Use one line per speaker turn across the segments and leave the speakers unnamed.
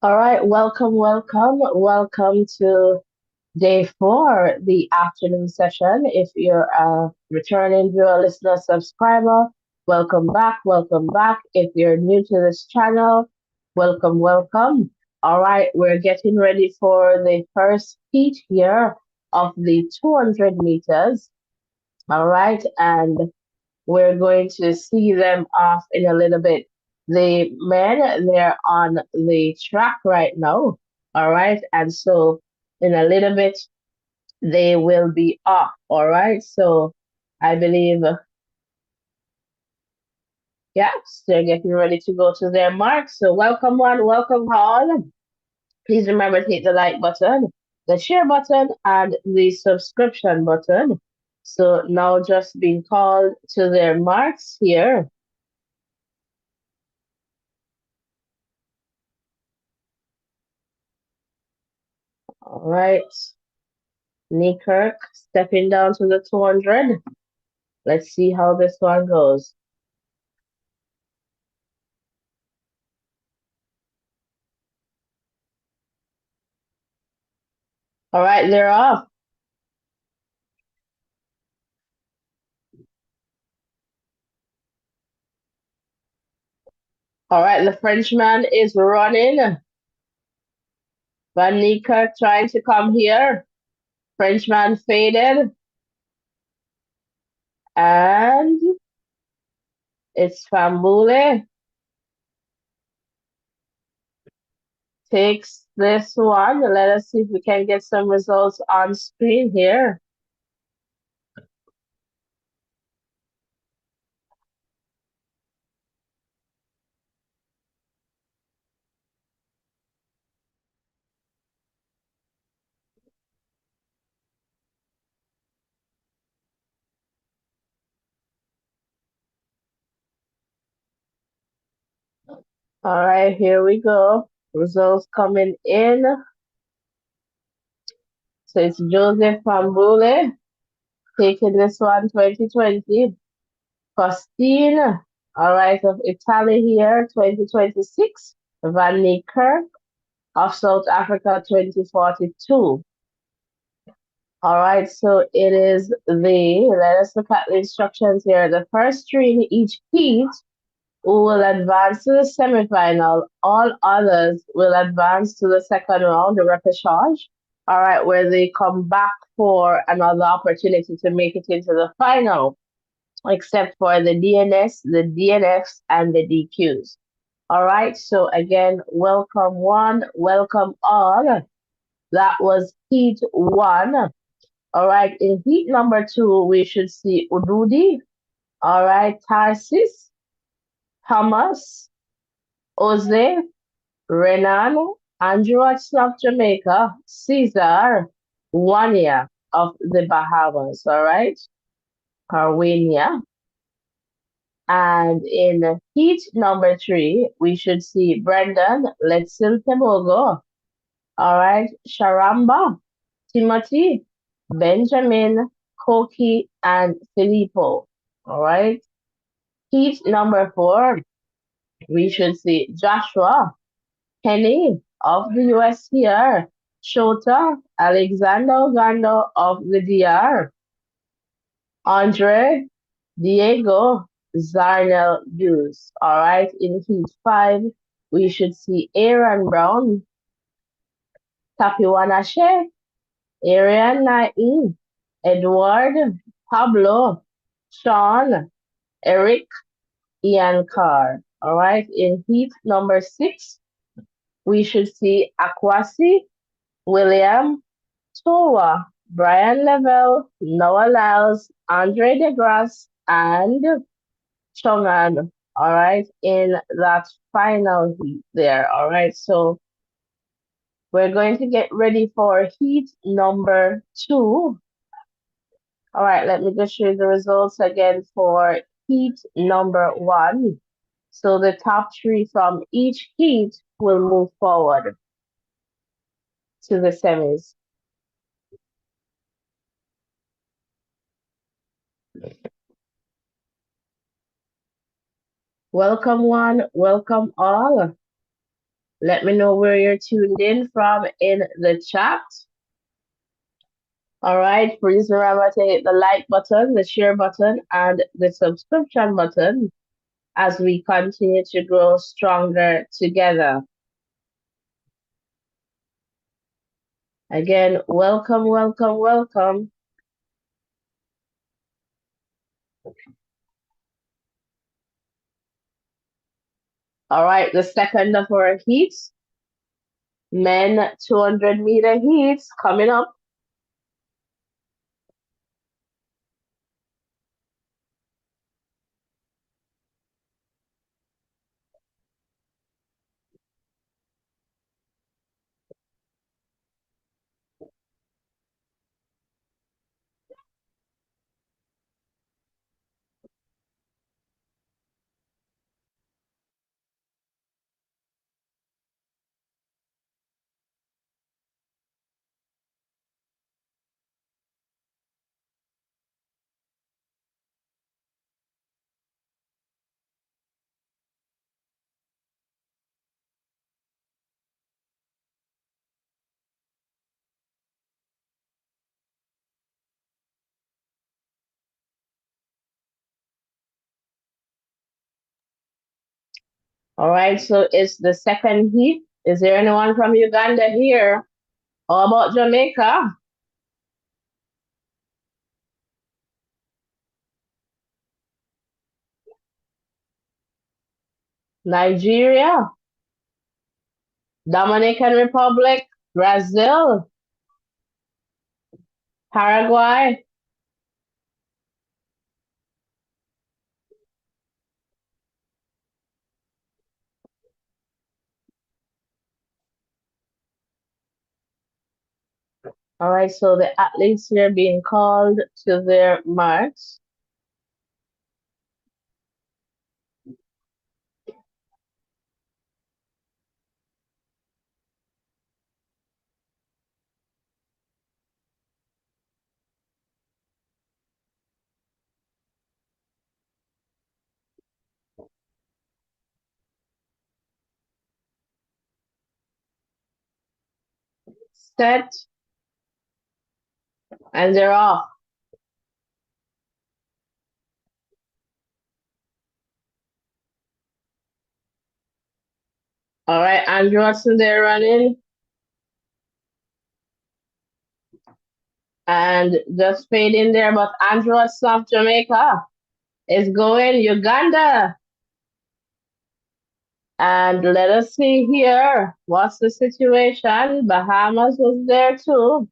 All right, welcome to day four, the afternoon session. If you're a returning viewer, listener, subscriber, welcome back, welcome back. If you're new to this channel, welcome. All right, we're getting ready for the first heat here of the 200 meters. All right, and we're going to see them off in a little bit. The men, they're on the track right now. All right. And so in a little bit, they will be off. All right. So I believe, yeah, they're getting ready to go to their mark. So welcome one, welcome all. Please remember to hit the like button, the share button, and the subscription button. So now just being called to their marks here. All right. Kirk stepping down to the 200. Let's see how this one goes. All right, they're off. All right, the Frenchman is running. Van Kirk trying to come here. Frenchman faded. And it's Fambule. Takes this one. Let us see if we can get some results on screen here. All right, here we go. Results coming in. So it's Joseph Fambule taking this one 2020. Faustine, all right, of Italy here, 2026. Van Niekerk of South Africa, 2042. All right, so it is let us look at the instructions here. The first three in each heat who will advance to the semifinal. All others will advance to the second round, the repechage. All right, where they come back for another opportunity to make it into the final, except for the DNS, the DNFs, and the DQs. All right, so again, welcome one, welcome all. That was heat one. All right, in heat number two, we should see Ududi. All right, Tarsis, Thomas, Jose, Renan, Andrew of Jamaica, Caesar, Wania of the Bahamas. All right, Carwania. And in heat number three, we should see Brendan, Letsil Temogo, all right, Sharamba, Timothy, Benjamin, Koki, and Filippo. All right. Heat number four, we should see Joshua, Kenny of the US here, Shota, Alexander Ogando of the DR, Andre, Diego, Zarnel Hughes. All right, in heat five, we should see Aaron Brown, Tapiwanashe, Arian Naim, Edward, Pablo, Sean, Eric, Ian Carr. All right, in heat number six, we should see Akwasi, William, Toa, Brian Level, Noah Lyles, Andre DeGrasse, and Chongan. All right, in that final heat there. All right, so we're going to get ready for heat number two. All right, let me just show you the results again for heat number one. So the top three from each heat will move forward to the semis. Welcome one, welcome all. Let me know where you're tuned in from in the chat. All right, please remember to hit the like button, the share button, and the subscription button as we continue to grow stronger together. Again, welcome, welcome, welcome. All right, the second of our heats, men 200-meter heats coming up. All right, so it's the second heat. Is there anyone from Uganda here? How about Jamaica? Nigeria? Dominican Republic? Brazil? Paraguay? All right, so the athletes here being called to their marks. Set, and they're off. All right, Andrew Hudson there running. And just fade in there, but Andrew Hudson of Jamaica is going Uganda. And let us see here. What's the situation? Bahamas was there too.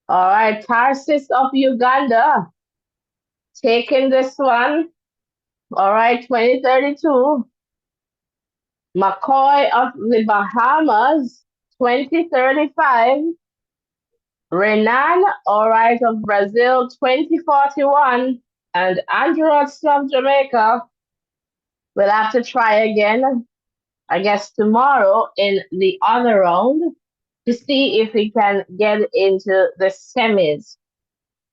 All right, Tarsis of Uganda taking this one. All right, 2032. McCoy of the Bahamas, 2035. Renan, all right, of Brazil, 2041. And Andrew Hudson of Jamaica will have to try again, I guess, tomorrow in the other round to see if he can get into the semis.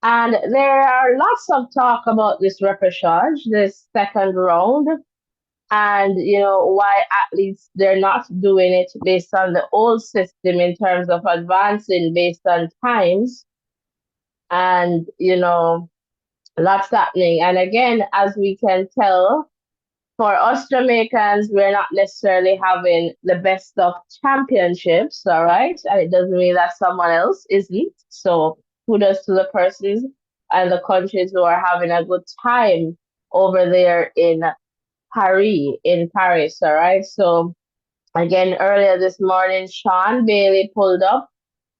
And there are lots of talk about this repechage, this second round, and why athletes they're not doing it based on the old system in terms of advancing based on times, and lots happening. And again, as we can tell, for us Jamaicans, we're not necessarily having the best of championships, all right? And it doesn't mean that someone else isn't. So kudos to the persons and the countries who are having a good time over there in Paris, all right? So again, earlier this morning, Sean Bailey pulled up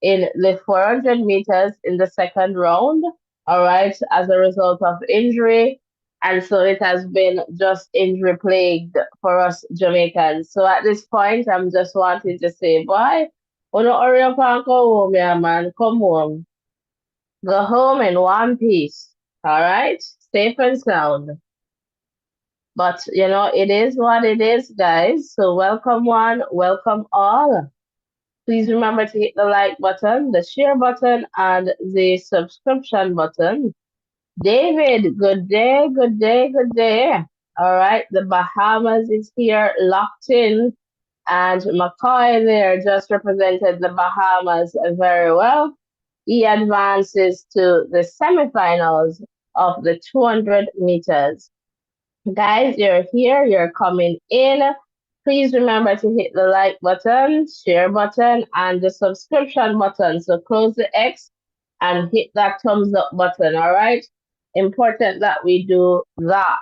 in the 400 meters in the second round, all right, as a result of injury. And so it has been just injury plagued for us Jamaicans. So at this point, I'm just wanting to say, boy, don't hurry up and go home, yeah, man. Come home. Go home in one piece. All right? Safe and sound. But, it is what it is, guys. So welcome one, welcome all. Please remember to hit the like button, the share button, and the subscription button. David, good day, good day, good day. All right, the Bahamas is here locked in. And McCoy there just represented the Bahamas very well. He advances to the semifinals of the 200 meters. Guys, you're here, you're coming in. Please remember to hit the like button, share button, and the subscription button. So close the X and hit that thumbs up button, all right? Important that we do that.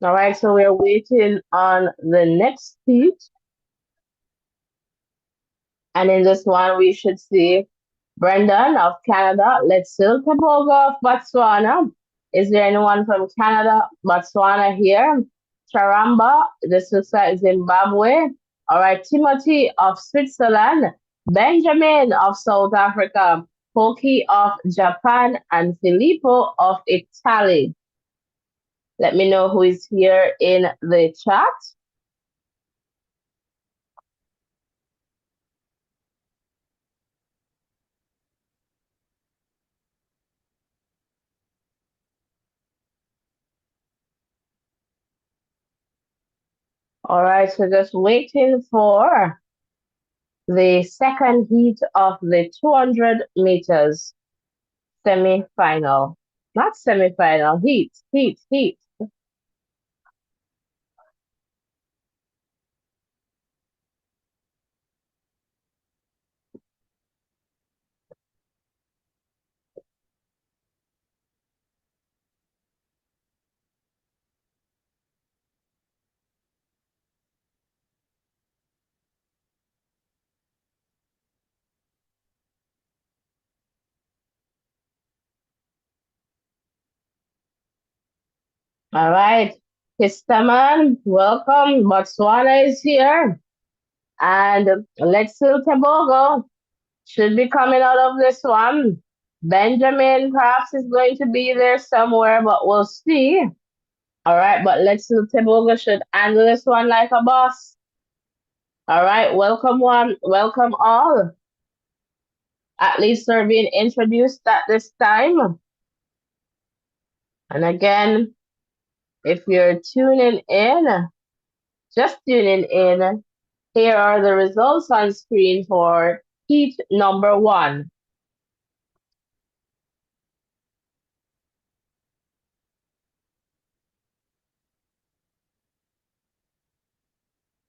All right, so we're waiting on the next seat. And in this one, we should see Brendan of Canada, Letsil Kaboga of Botswana. Is there anyone from Canada, Botswana here? Charamba, this looks like Zimbabwe. All right, Timothy of Switzerland, Benjamin of South Africa, Poki of Japan, and Filippo of Italy. Let me know who is here in the chat. All right, so just waiting for the second heat of the 200 meters semi-final. Not semi-final, heat. All right, Kistaman, welcome. Botswana is here. And let's see Tobago should be coming out of this one. Benjamin perhaps is going to be there somewhere, but we'll see. All right, but let's see Tobago should handle this one like a boss. All right, welcome one, welcome all. At least they're being introduced at this time. And again, if you're tuning in, just tuning in, here are the results on screen for heat number 1.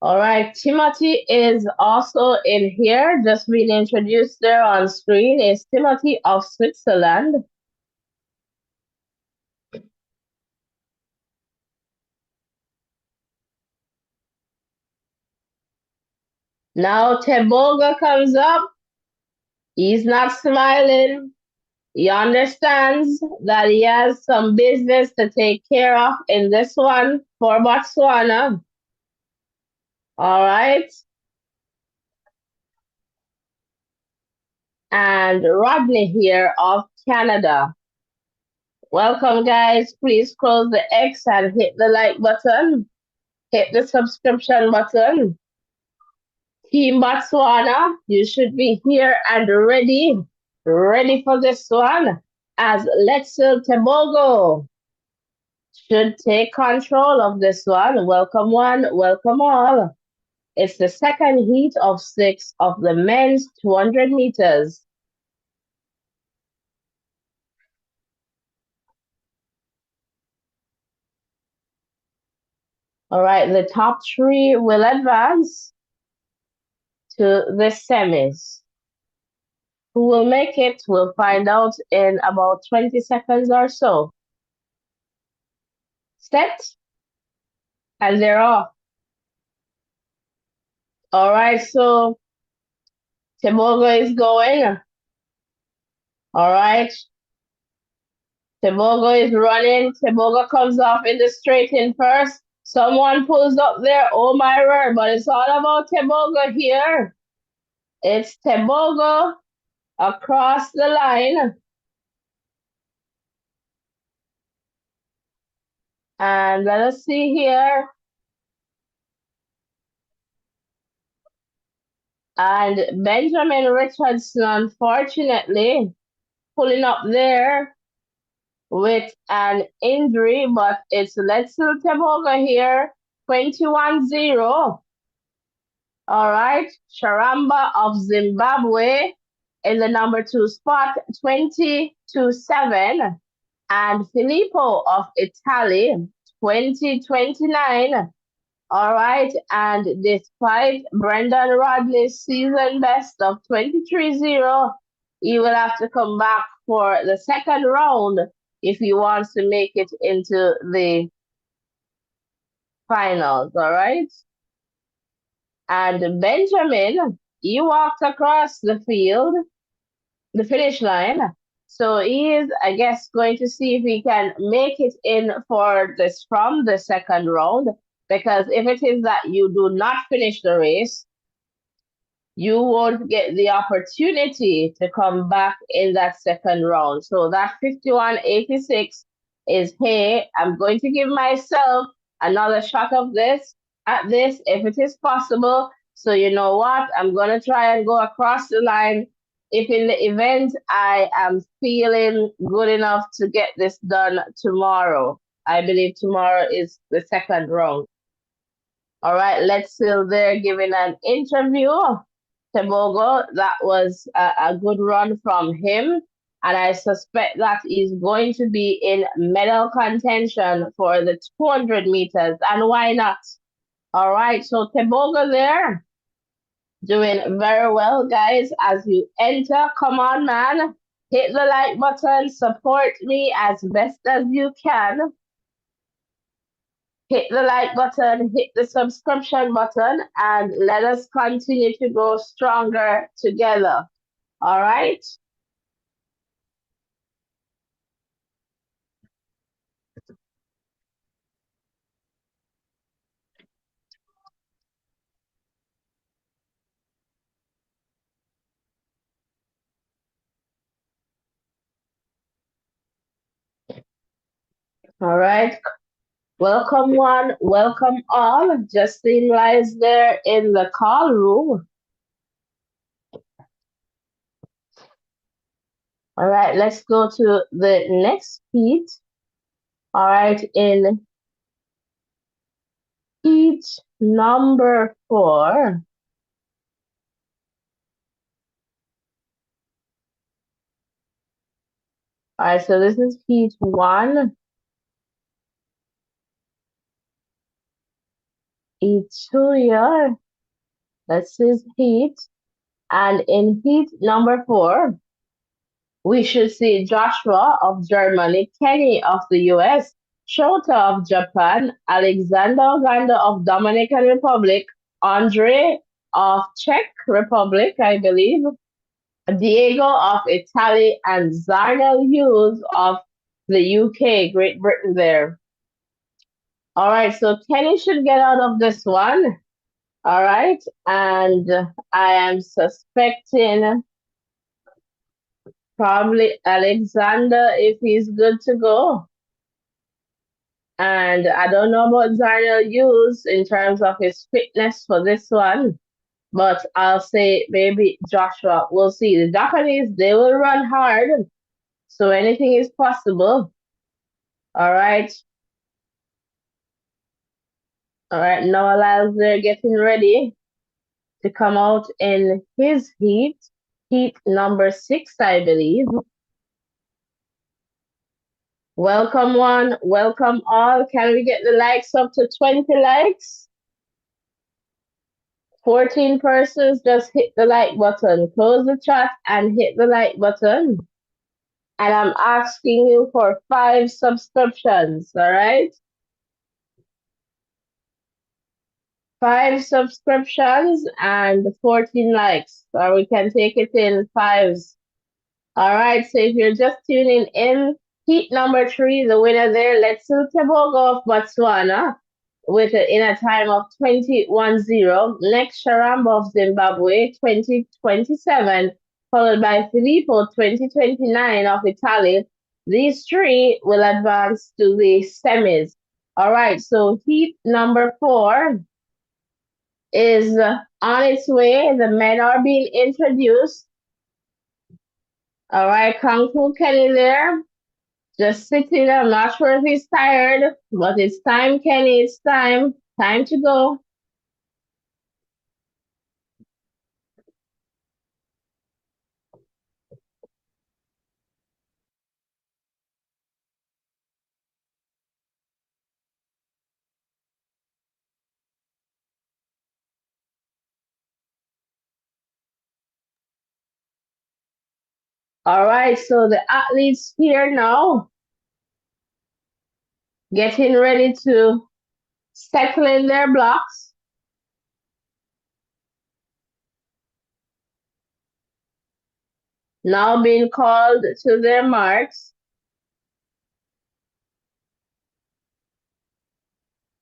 All right, Timothy is also in here, just being introduced there on screen is Timothy of Switzerland. Now Teboga comes up. He's not smiling. He understands that he has some business to take care of in this one for Botswana. All right. And Rodney here of Canada. Welcome, guys. Please close the X and hit the like button. Hit the subscription button. Team Botswana, you should be here and ready for this one. As Letsil Tebogo should take control of this one. Welcome all. It's the second heat of 6 of the men's 200 meters. All right, the top 3 will advance to the semis. Who will make it? We'll find out in about 20 seconds or so. Set, and they're off. All right, so Tebogo is going. All right. Tebogo is running. Tebogo comes off in the straight in first. Someone pulls up there. Oh my word, but it's all about Tebogo here. It's Tebogo across the line. And let us see here. And Benjamin Richardson, unfortunately, pulling up there with an injury, but it's Let's Teboga here, 21-0. All right, Sharamba of Zimbabwe in the number 2 spot, 20-7. And Filippo of Italy, 20-29. All right, and despite Brendan Rodney's season best of 23-0, he will have to come back for the second round if he wants to make it into the finals. All right. And Benjamin, he walked across the field, the finish line. So he is, I guess, going to see if he can make it in for this from the second round. Because if it is that you do not finish the race, you won't get the opportunity to come back in that second round. So that 51.86 is, hey, I'm going to give myself another shot of this at this if it is possible. So you know what? I'm going to try and go across the line. If in the event I am feeling good enough to get this done tomorrow, I believe tomorrow is the second round. All right, let's still there giving an interview. Tebogo, that was a good run from him. And I suspect that he's going to be in medal contention for the 200 meters. And why not? All right, so Tebogo there doing very well, guys. As you enter, come on, man. Hit the like button, support me as best as you can. Hit the like button, hit the subscription button, and let us continue to grow stronger together. All right? All right. Welcome one, welcome all. Justine lies there in the call room. All right, let's go to the next heat. All right, in heat number 4. All right, so this is heat 1. Heat 2 here. This is heat. And in heat number 4, we should see Joshua of Germany, Kenny of the US, Shota of Japan, Alexander Oganda of Dominican Republic, Andre of Czech Republic, I believe, Diego of Italy, and Zarnel Hughes of the UK, Great Britain there. All right, so Kenny should get out of this one. All right, and I am suspecting probably Alexander if he's good to go. And I don't know about Zarnel Hughes in terms of his fitness for this one, but I'll say maybe Joshua. We'll see. The Japanese, they will run hard, so anything is possible. All right. All right, Noah Lyles, they're getting ready to come out in his heat number 6, I believe. Welcome one, welcome all. Can we get the likes up to 20 likes? 14 persons, just hit the like button. Close the chat and hit the like button. And I'm asking you for 5 subscriptions, all right? 5 subscriptions and 14 likes, or we can take it in 5s. All right, so if you're just tuning in, heat number 3, the winner there, Let's Tebogo of Botswana, in a time of 21-0. Next, Sharamba of Zimbabwe, 2027, followed by Filippo, 2029 of Italy. These 3 will advance to the semis. All right, so heat number 4 is on its way. The men are being introduced. All right, Kung Fu Kenny there, just sitting. I'm not sure if he's tired, but it's time, Kenny. It's time. Time to go. All right, so the athletes here now, getting ready to settle in their blocks. Now being called to their marks.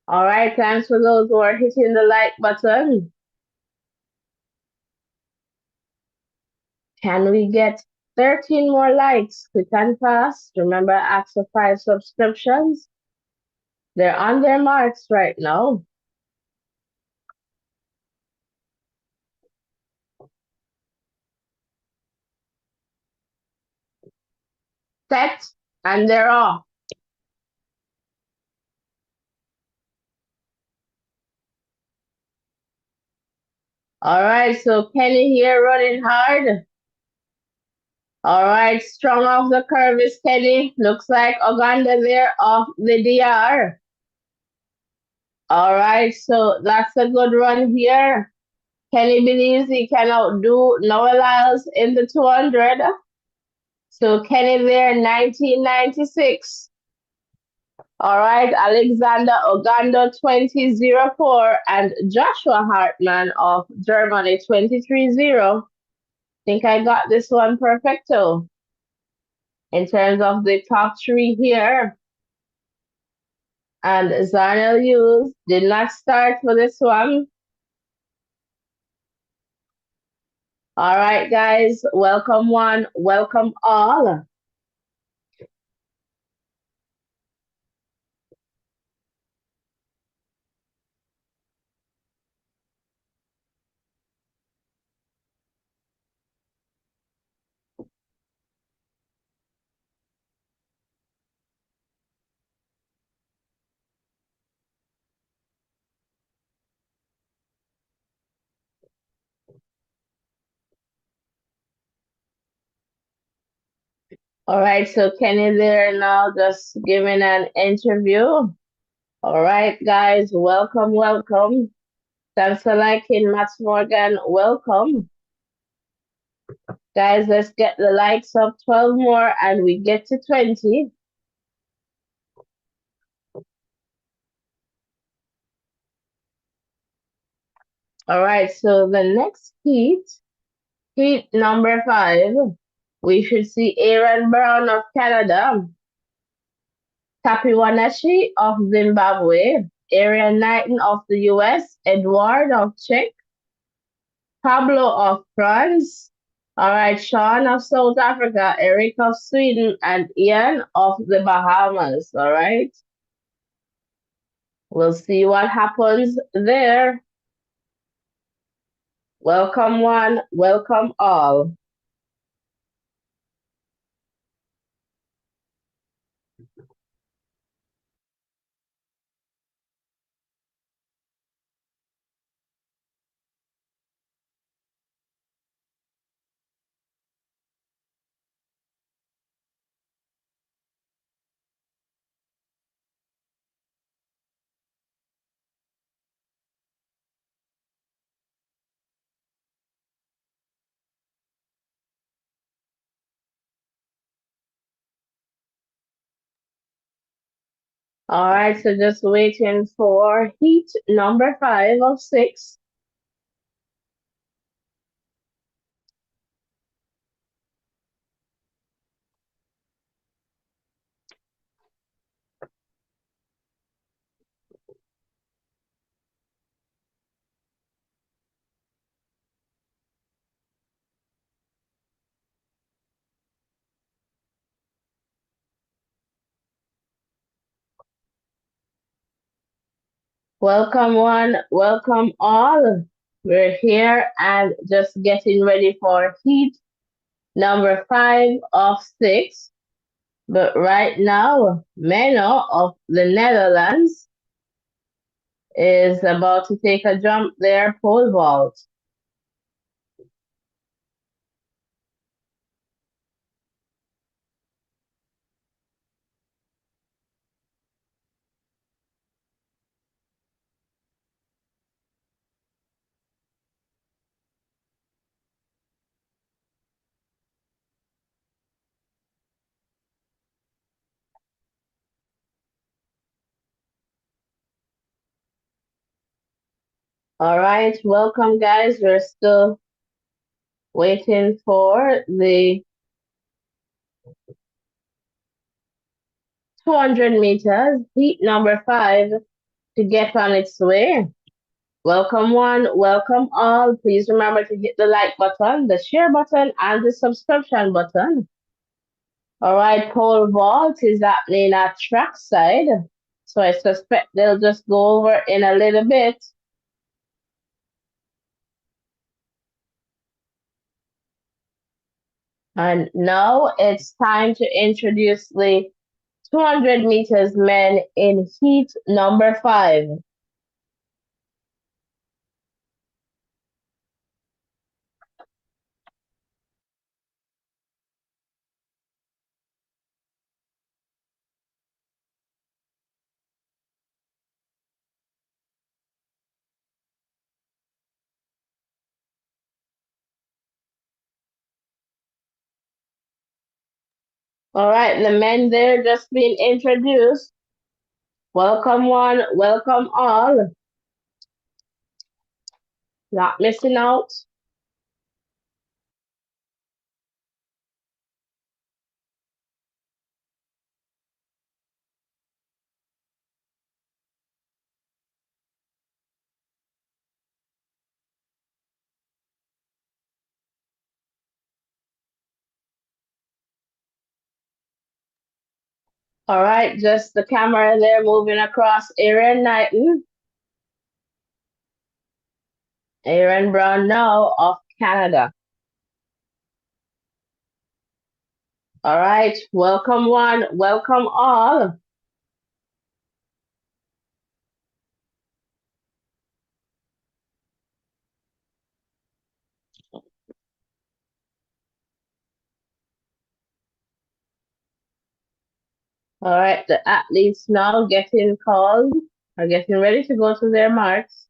All right, thanks for those who are hitting the like button. Can we get 13 more likes? Quick and fast. Remember, ask for 5 subscriptions. They're on their marks right now. Set, and they're off. All right, so Kenny here running hard. All right, strong off the curve is Kenny. Looks like Uganda there off the DR. All right, so that's a good run here. Kenny believes he can outdo Noah Lyles in the 200. So Kenny there, 1996. All right, Alexander Ogando 2004 and Joshua Hartman of Germany 230. Think I got this one perfecto. In terms of the top 3 here. And Zarnel Hughes did not start for this one. All right, guys, welcome one, welcome all. All right, so Kenny there now just giving an interview. All right, guys, welcome, welcome. Thanks for liking Matt Morgan. Welcome. Guys, let's get the likes of 12 more and we get to 20. All right, so the next heat number 5, we should see Aaron Brown of Canada, Tapiwanashi of Zimbabwe, Arian Knighton of the US, Edward of Czech, Pablo of France. All right, Sean of South Africa, Eric of Sweden, and Ian of the Bahamas. All right. We'll see what happens there. Welcome one, welcome all. All right, so just waiting for heat number 5 of 6. Welcome one, welcome all. We're here and just getting ready for heat number 5 of 6. But right now, Menno of the Netherlands is about to take a jump there, pole vault. All right, welcome guys. We're still waiting for the 200 meters, heat number 5, to get on its way. Welcome one, welcome all. Please remember to hit the like button, the share button, and the subscription button. All right, pole vault is happening at trackside. So I suspect they'll just go over in a little bit. And now it's time to introduce the 200 meters men in heat number 5. All right, the men there just being introduced. Welcome one, welcome all. Not missing out. All right, just the camera there moving across Aaron Knighton. Aaron Brown now of Canada. All right, welcome one, welcome all. All right, the athletes now getting called, are getting ready to go to their marks.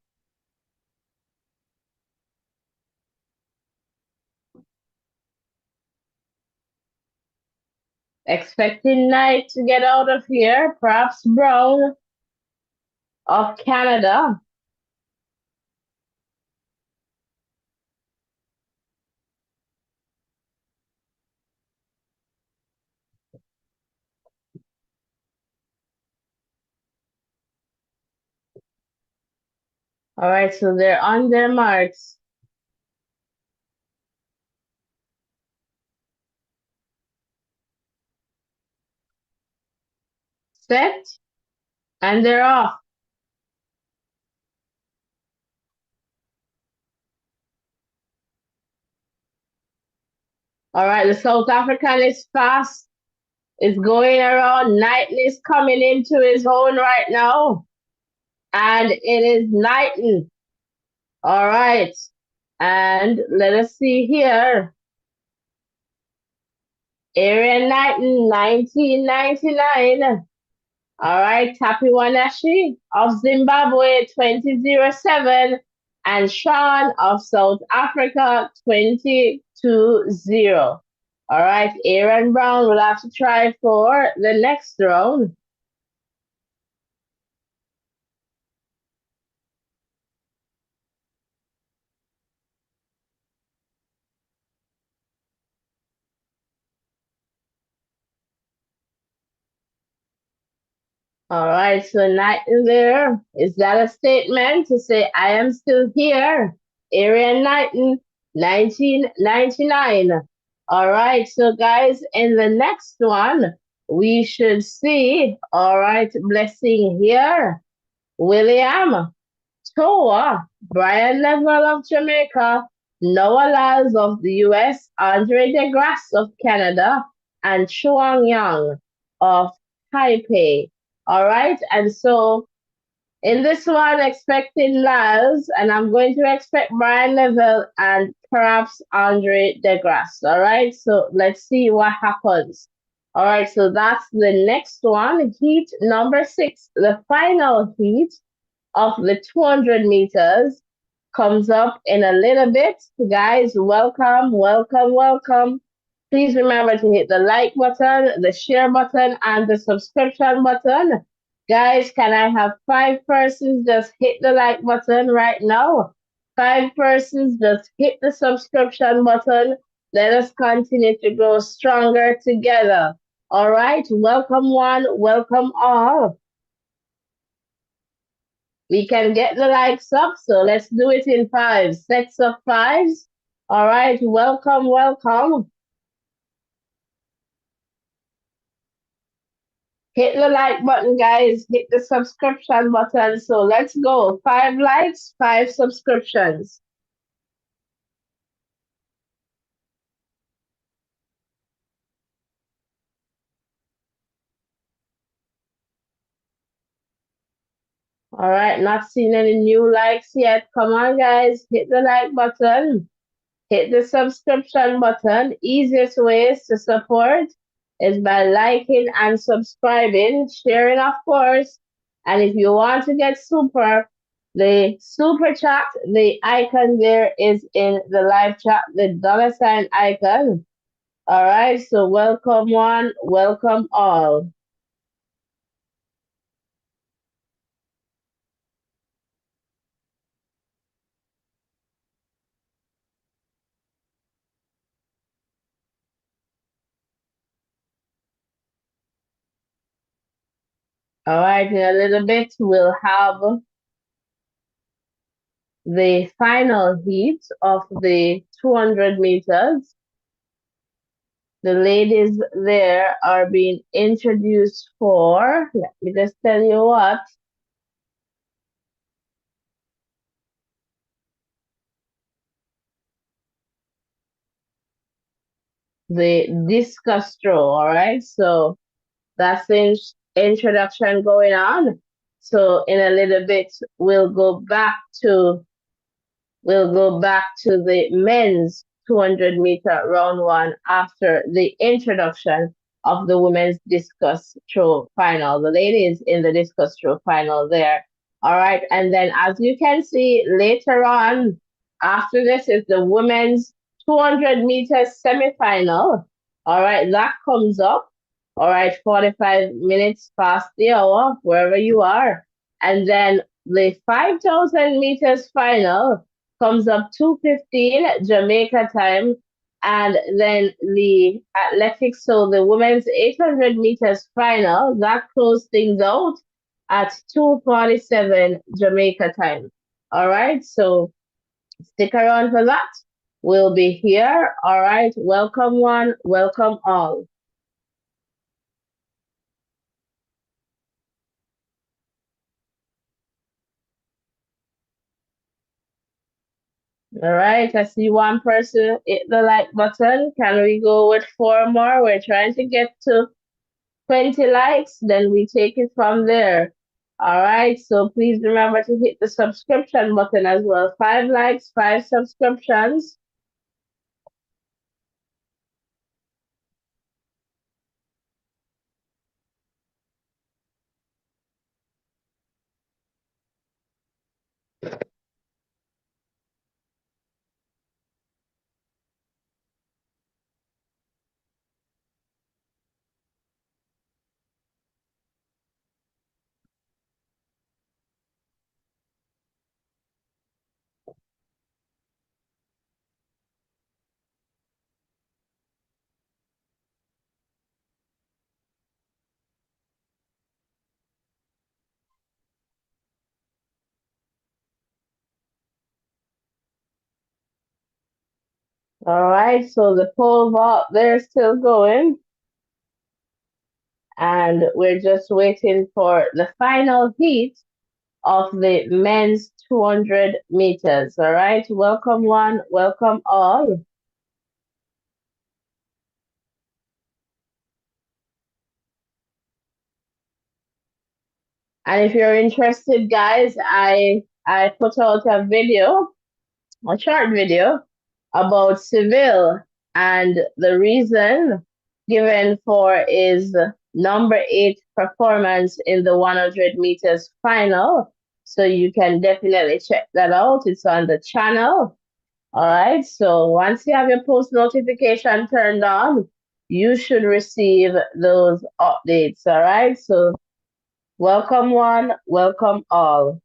Expecting Knight to get out of here, perhaps Brown of Canada. All right, so they're on their marks. Set, and they're off. All right, the South African is fast. It's going around. Knighton is coming into his own right now. And it is Knighton. All right. And let us see here. Aaron Knighton, 1999. All right. Tapi Wanashi of Zimbabwe, 2007. And Sean of South Africa, 2020. All right. Aaron Brown will have to try for the next round. All right, so not there. Is that a statement to say I am still here? Area Knighton, 1999. All right, so guys, in the next one, we should see, all right, blessing here. William, Toa, Brian Neville of Jamaica, Noah Lyles of the US, Andre DeGrasse of Canada, and Chuang Yang of Taipei. All right, and so in this one, expecting Lyles, and I'm going to expect Brian Neville and perhaps Andre DeGrasse. All right, so let's see what happens. All right, so that's the next one, heat number 6, the final heat of the 200 meters comes up in a little bit. Guys, welcome, welcome, welcome. Please remember to hit the like button, the share button, and the subscription button. Guys, can I have 5 persons just hit the like button right now? 5 persons just hit the subscription button. Let us continue to grow stronger together. All right, welcome one, welcome all. We can get the likes up, so let's do it in 5 sets of 5s. All right, welcome, welcome. Hit the like button, guys. Hit the subscription button. So let's go. 5 likes, 5 subscriptions. All right, not seeing any new likes yet. Come on, guys. Hit the like button. Hit the subscription button. Easiest ways to support is by liking and subscribing, sharing, of course. And if you want to get the super chat, the icon there is in the live chat, the $ icon. All right, so welcome one, welcome all. All right, in a little bit, we'll have the final heat of the 200 meters. The ladies there are being introduced for, let me just tell you what, the discus throw, all right? So that's the introduction going on. So in a little bit, we'll go back to the men's 200-meter round one after the introduction of the women's discus throw final. The ladies in the discus throw final there. All right. And then as you can see later on, after this is the women's 200-meter semifinal. All right. That comes up. All right. 45 minutes past the hour, wherever you are. And then the 5,000 meters final comes up 2:15 Jamaica time. And then the athletics, so the women's 800 meters final, that closed things out at 2:47 Jamaica time. All right, so stick around for that. We'll be here. All right, welcome one, welcome all. All right, I see one person hit the like button. Can we go with 4 more? We're trying to get to 20 likes, then we take it from there. All right, so please remember to hit the subscription button as well. 5 likes, 5 subscriptions. All right, so the pole vault there is still going. And we're just waiting for the final heat of the men's 200 meters. All right, welcome one, welcome all. And if you're interested, guys, I put out a video, a short video about Seville, and the reason given for is number 8 performance in the 100 meters final. So you can definitely check that out. It's on the channel. All right. So once you have your post notification turned on, you should receive those updates. All right. So welcome one, welcome all.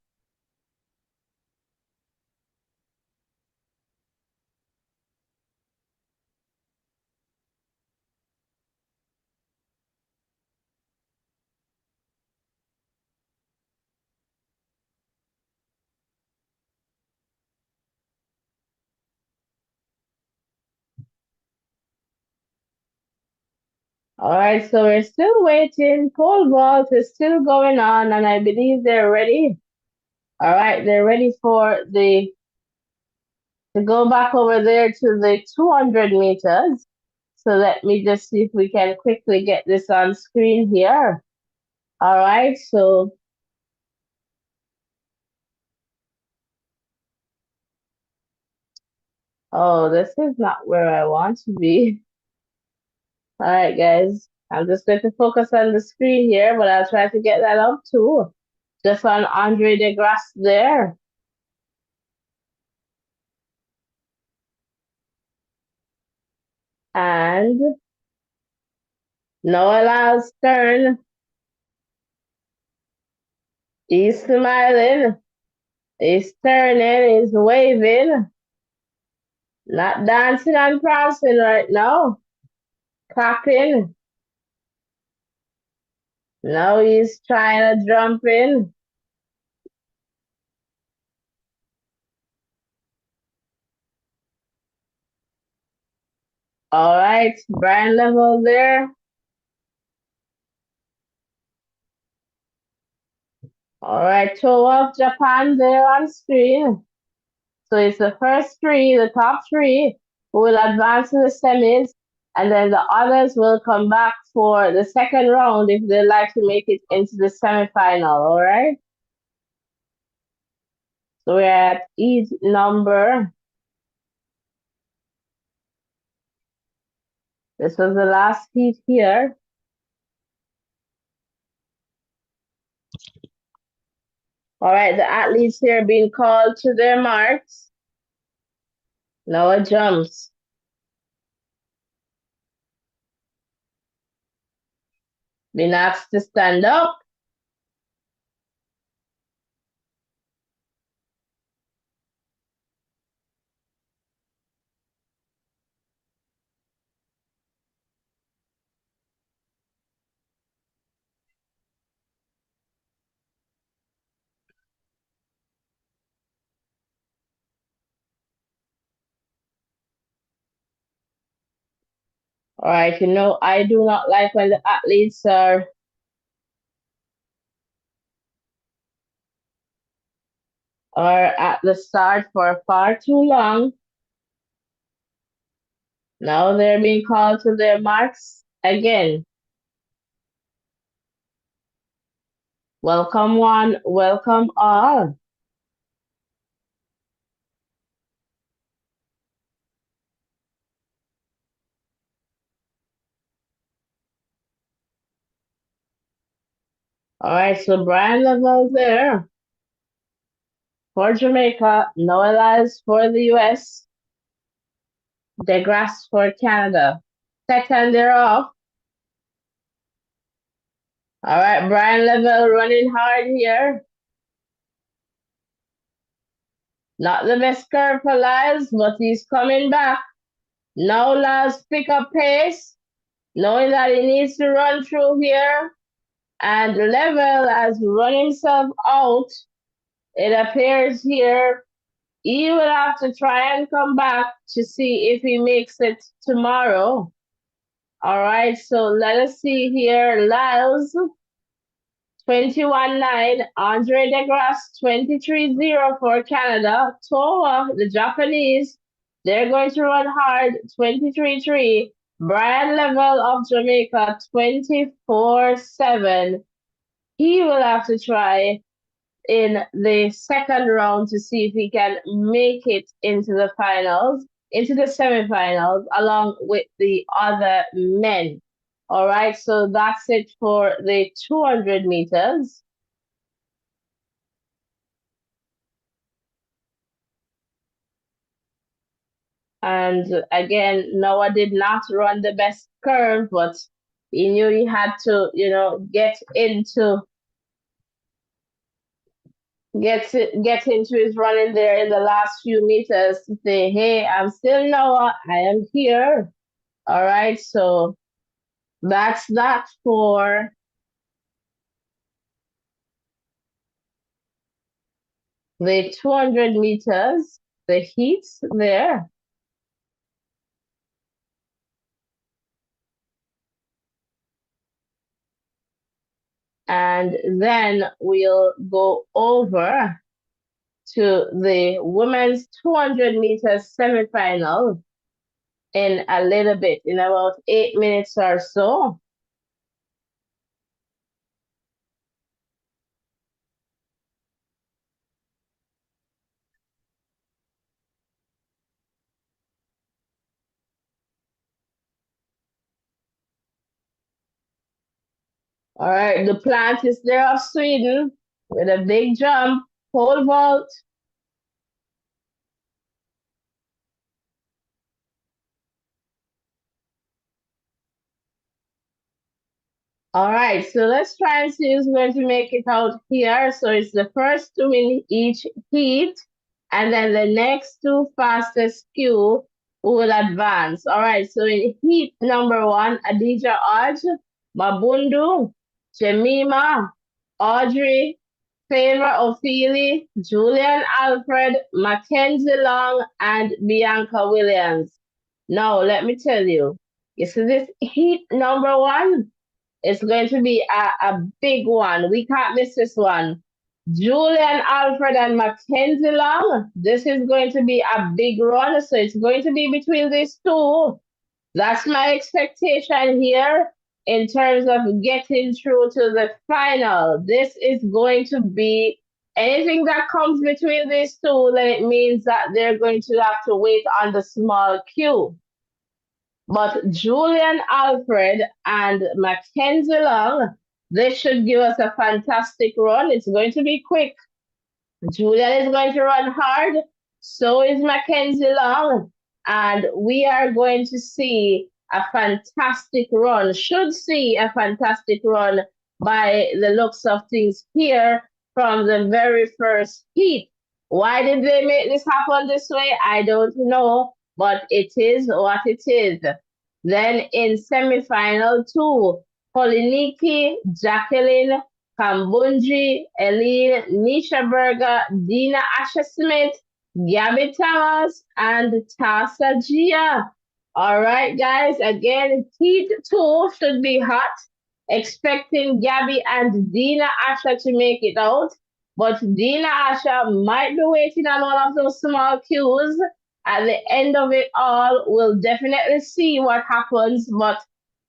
All right, so we're still waiting. Pole vault is still going on, and I believe they're ready. All right, they're ready for the to go back over there to the 200 meters. So let me just see if we can quickly get this on screen here. All right, so oh, this is not where I want to be. All right, guys, I'm just going to focus on the screen here, but I'll try to get that up too. Just on Andre DeGrasse there. And Noah Stern, he's smiling, he's turning, he's waving, not dancing and prancing right now, clapping. Now he's trying to jump in. All right, Brian Level there. All right, show off Japan there on screen. So it's the first three, the top three, who will advance to the semis, and then the others will come back for the second round if they like to make it into the semifinal. All right. So we're at each number. This was the last heat here. All right, the athletes here being called to their marks. Noah jumps. Been asked to stand up. All right, you know, I do not like when the athletes are at the start for far too long. Now they're being called to their marks again. Welcome one, welcome all. All right, so Brian Level there for Jamaica, Noah Lyles for the US, DeGrasse for Canada. Second, they're off. All right, Brian Level running hard here. Not the best curve for Lyles, but he's coming back. Now Lyles pick up pace, knowing that he needs to run through here. And Level has run himself out. It appears here he will have to try and come back to see if he makes it tomorrow. All right, so let us see here. Lyles 21-9, Andre DeGrasse, 23-0 for Canada. Toa, the Japanese, they're going to run hard, 23-3. Brian Level of Jamaica, 24-7. He will have to try in the second round to see if he can make it into the finals, into the semifinals, along with the other men. All right, so that's it for the 200 meters. And again, Noah did not run the best curve, but he knew he had to, get into his running there in the last few meters to say, hey, I'm still Noah, I am here. All right, so that's that for the 200 meters, the heats there. And then we'll go over to the women's 200 meters semifinal in a little bit, in about 8 minutes or so. All right, the plant is there of Sweden with a big jump, pole vault. All right, so let's try and see who's going to make it out here. So it's the first two in each heat, and then the next two fastest few will advance. All right, so in heat number one, Adija Odge, Mabundu, Jemima, Audrey, Favor Ophelia, Julian Alfred, Mackenzie Long, and Bianca Williams. Now, let me tell you, you see this heat number one? It's going to be a big one. We can't miss this one. Julian Alfred and Mackenzie Long. This is going to be a big run. So it's going to be between these two. That's my expectation here in terms of getting through to the final. This is going to be anything that comes between these two, then it means that they're going to have to wait on the small queue. But Julian Alfred and Mackenzie Long, they should give us a fantastic run. It's going to be quick. Julian is going to run hard. So is Mackenzie Long. And we are going to see a fantastic run, should see a fantastic run by the looks of things here from the very first heat. Why did they make this happen this way? I don't know, but it is what it is. Then in semifinal two, Poliniki, Jacqueline, Kambunji, Eileen, Nisha Berger, Dina Asher Smith, Gabby Thomas, and Tasa Gia. All right, guys, again, heat two should be hot. Expecting Gabby and Dina Asher to make it out. But Dina Asher might be waiting on one of those small queues. At the end of it all, we'll definitely see what happens. But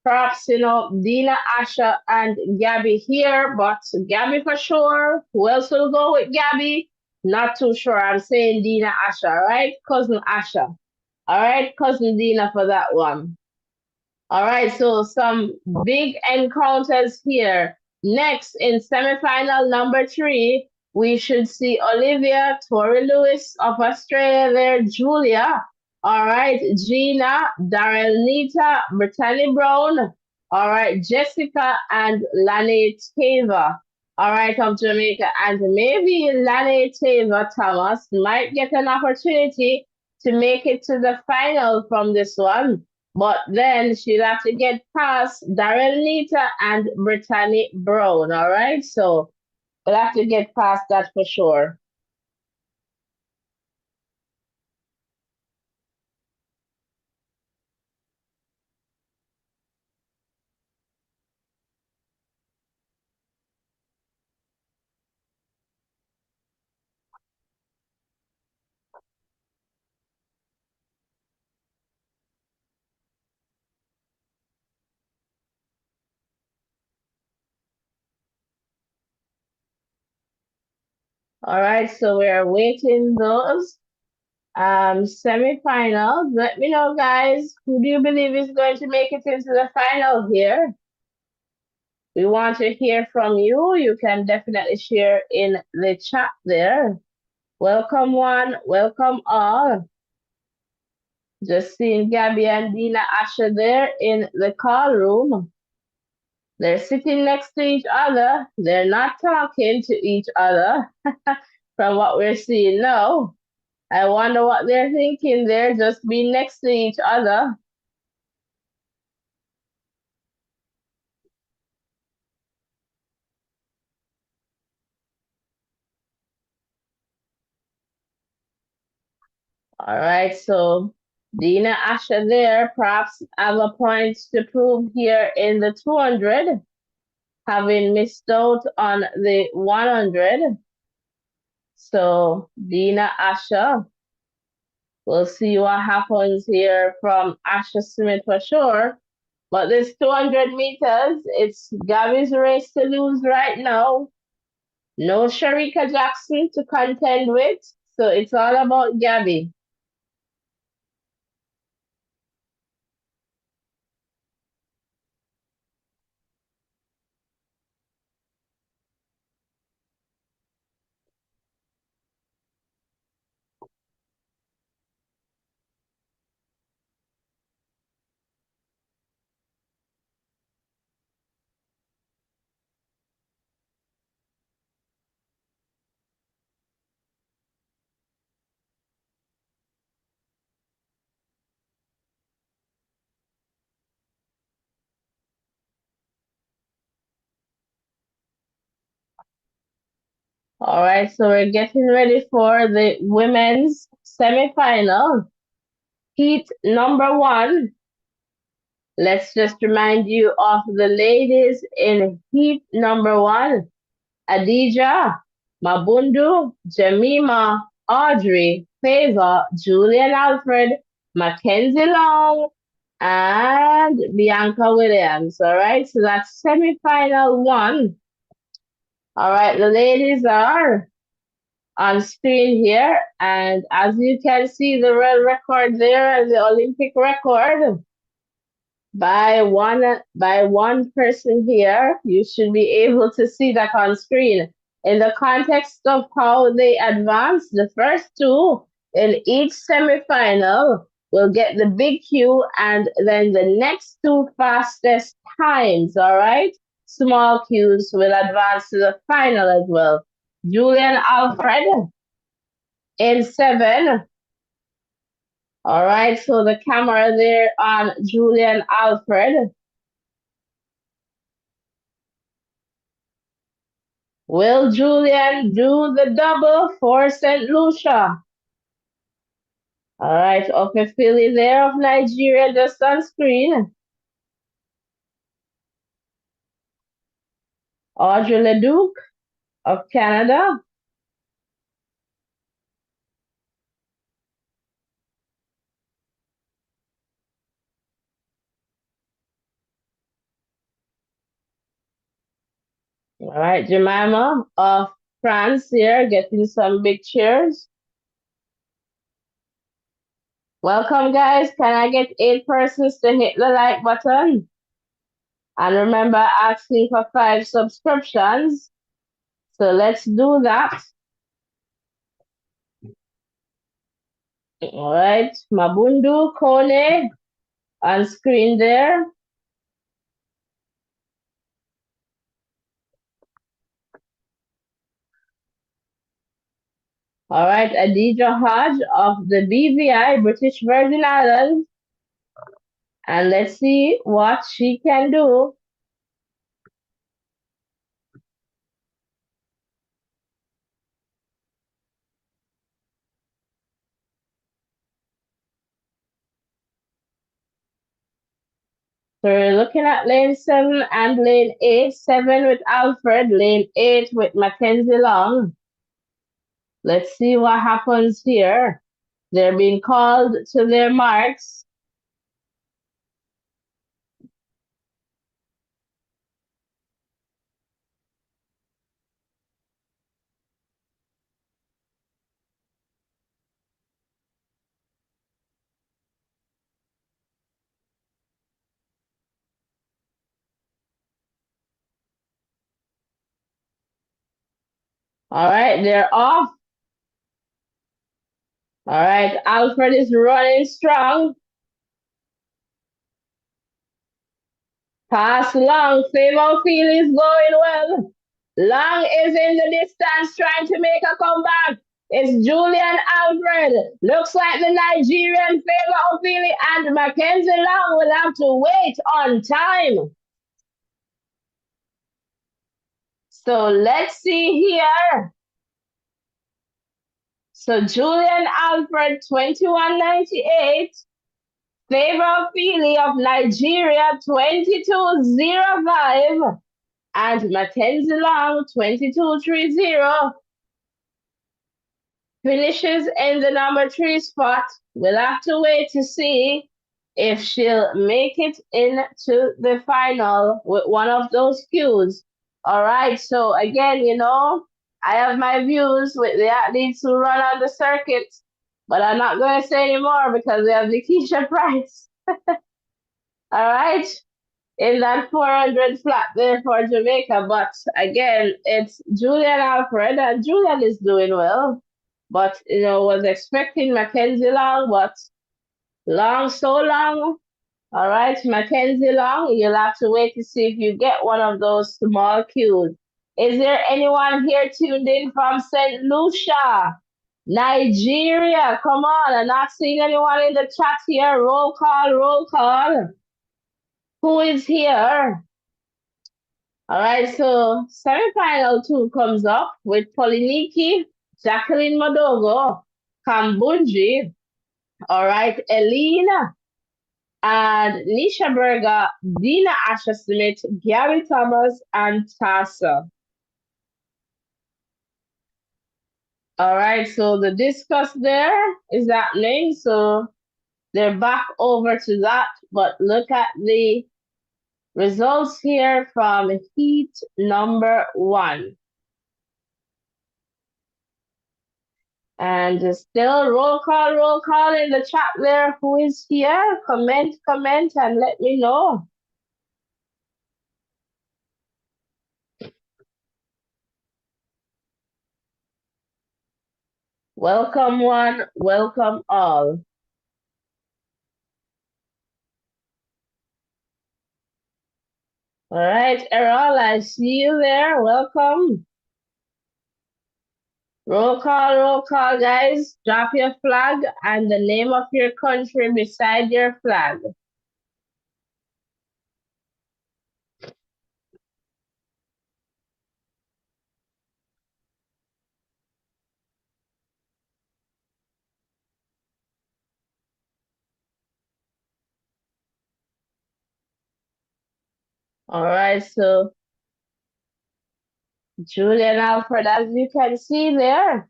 perhaps, Dina, Asha, and Gabby here, but Gabby for sure. Who else will go with Gabby? Not too sure. I'm saying Dina, Asha, all right? Cousin Asha. All right, cousin Dina for that one. All right, so some big encounters here. Next, in semifinal number three, we should see Olivia, Tori Lewis of Australia there, Julia. All right, Gina, Darrell Nita, Brittany Brown. All right, Jessica and Lani Tava. All right, of Jamaica. And maybe Lani Tava Thomas might get an opportunity to make it to the final from this one. But then she'll have to get past Darrell Nita and Brittany Brown, all right? So we'll have to get past that for sure. All right, so we're waiting those semifinals. Let me know, guys, who do you believe is going to make it into the final here? We want to hear from you. You can definitely share in the chat there. Welcome one, welcome all. Just seeing Gabby and Dina Asher there in the call room. They're sitting next to each other. They're not talking to each other from what we're seeing now. I wonder what they're thinking. They're just being next to each other. All right, so Dina Asher there perhaps have a point to prove here in the 200, having missed out on the 100. So Dina Asher, we'll see what happens here from Asher Smith for sure. But this 200 meters, it's Gabby's race to lose right now. No Sharika Jackson to contend with, so it's all about Gabby. All right, so we're getting ready for the women's semifinal. Heat number one. Let's just remind you of the ladies in heat number one. Adija, Mabundu, Jemima, Audrey, Favor, Julian Alfred, Mackenzie Long, and Bianca Williams. All right, so that's semifinal one. All right, the ladies are on screen here, and as you can see, the world record there and the Olympic record by one person here. You should be able to see that on screen. In the context of how they advance, the first two in each semifinal will get the big Q, and then the next two fastest times, all right? Small Qs will advance to the final as well. Julian Alfred in seven. All right, so the camera there on Julian Alfred. Will Julian do the double for St. Lucia? All right, Philly there of Nigeria just on screen. Audrey Leduc of Canada. All right, Jemima of France here getting some big cheers. Welcome, guys. Can I get 8 persons to hit the like button? And remember asking for 5 subscriptions. So let's do that. All right, Mabundu Kone on screen there. All right, Adija Hodge of the BVI, British Virgin Islands. And let's see what she can do. So we're looking at lane 7 and lane 8. 7 with Alfred, lane 8 with Mackenzie Long. Let's see what happens here. They're being called to their marks. All right, they're off. All right, Alfred is running strong. Pass Long. Favor Field is going well. Long is in the distance trying to make a comeback. It's Julian Alfred. Looks like the Nigerian Favor Ophelia and Mackenzie Long will have to wait on time. So let's see here. So Julian Alfred, 2198. Favor Ophelia of Nigeria, 2205. And Mackenzie Long, 2230. Finishes in the number 3 spot. We'll have to wait to see if she'll make it into the final with one of those cues. All right, so again, I have my views with the athletes who run on the circuit, but I'm not going to say anymore because we have Lakeisha Price. All right, in that 400 flat there for Jamaica. But again, it's Julian Alfred, and Julian is doing well. But, was expecting Mackenzie Long, but Long, so long. All right, Mackenzie Long, you'll have to wait to see if you get one of those small cues. Is there anyone here tuned in from St. Lucia, Nigeria? Come on, I'm not seeing anyone in the chat here. Roll call, roll call. Who is here? All right, so semifinal 2 comes up with Poliniki, Jacqueline Madogo, Kambunji, all right, Elena, and Nisha Berger, Dina Asher Smith, Gary Thomas, and Tassa. All right, so the discuss there is happening, so they're back over to that, but look at the results here from heat number 1. And still roll call in the chat there. Who is here? Comment, and let me know. Welcome one, welcome all. All right, Errol, I see you there. Welcome. Roll call, guys. Drop your flag and the name of your country beside your flag. All right, so Julian Alfred, as you can see there,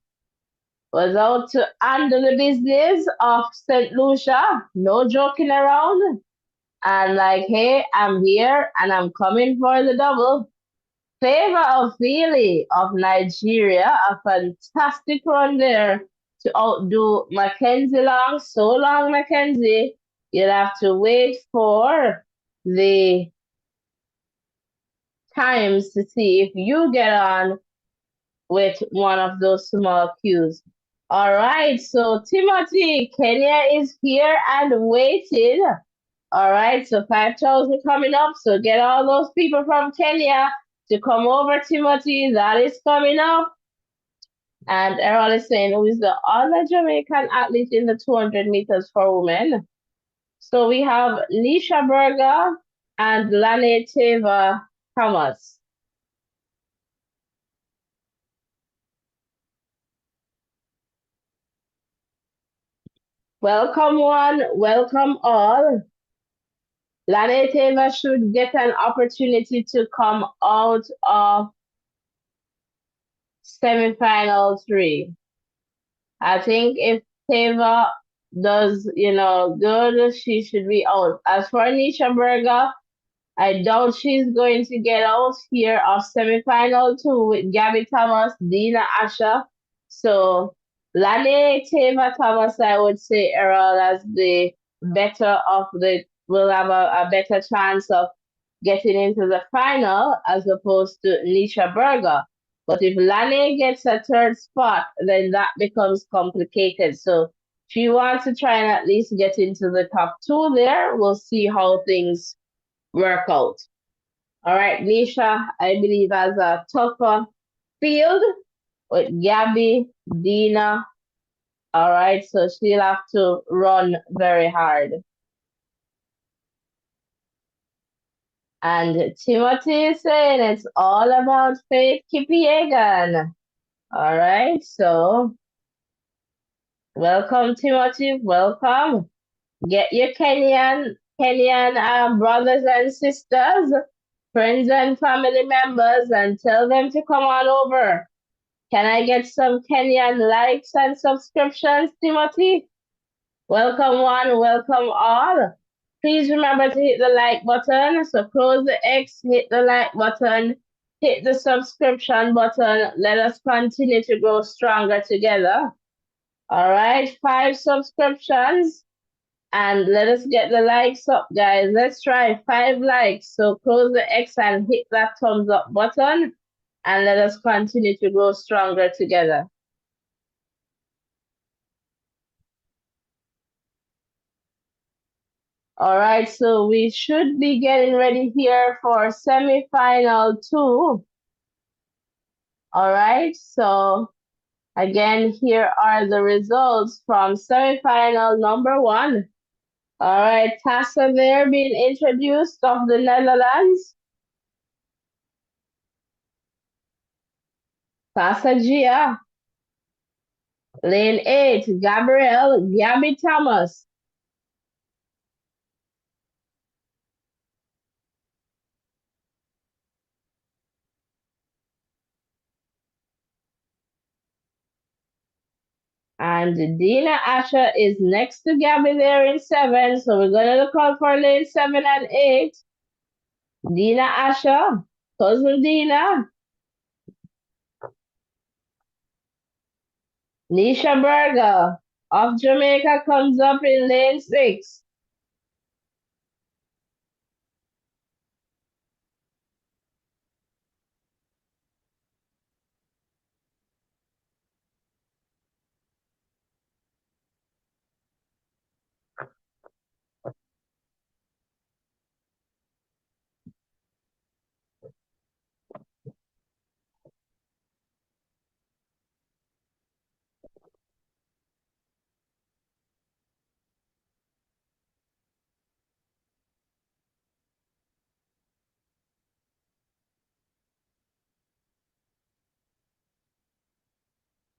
was out to handle the business of St. Lucia. No joking around. And like, hey, I'm here and I'm coming for the double. Favor of Philly of Nigeria, a fantastic run there to outdo Mackenzie Long. So long, Mackenzie. You'll have to wait for the times to see if you get on with one of those small cues. All right, so Timothy, Kenya is here and waiting. All right, so 5,000 coming up. So get all those people from Kenya to come over, Timothy. That is coming up. And Errol is saying, who is the other Jamaican athlete in the 200 meters for women? So we have Nisha Berger and Lane Teva Thomas. Welcome one, welcome all. Lane Teva should get an opportunity to come out of semifinal 3. I think if Teva does, good, she should be out. As for Nisha Berger, I doubt she's going to get out here of semifinal 2 with Gabby Thomas, Dina Asher. So Lani Teva Thomas, I would say, Errol, as the better of the, will have a better chance of getting into the final as opposed to Nisha Berger. But if Lani gets a third spot, then that becomes complicated. So she wants to try and at least get into the top two there. We'll see how things work out. All right, Nisha, I believe, has a tougher field with Gabby, Dina. All right, so she'll have to run very hard. And Timothy is saying it's all about Faith Kipiegan. All right, so welcome, Timothy. Welcome. Get your Kenyan brothers and sisters, friends and family members, and tell them to come on over. Can I get some Kenyan likes and subscriptions, Timothy? Welcome one, welcome all. Please remember to hit the like button. So close the X, hit the like button, hit the subscription button. Let us continue to grow stronger together. All right, 5 subscriptions. And let us get the likes up, guys. Let's try 5 likes. So close the X and hit that thumbs up button. And let us continue to grow stronger together. All right, so we should be getting ready here for semifinal 2. All right, so again, here are the results from semifinal number 1. All right, Tassa there being introduced of the Netherlands. Tassa Gia. Lane 8, Gabby Thomas. And Dina Asha is next to Gabby there in 7. So we're going to look out for lane 7 and 8. Dina Asha, cousin Dina. Nisha Berger of Jamaica comes up in lane 6.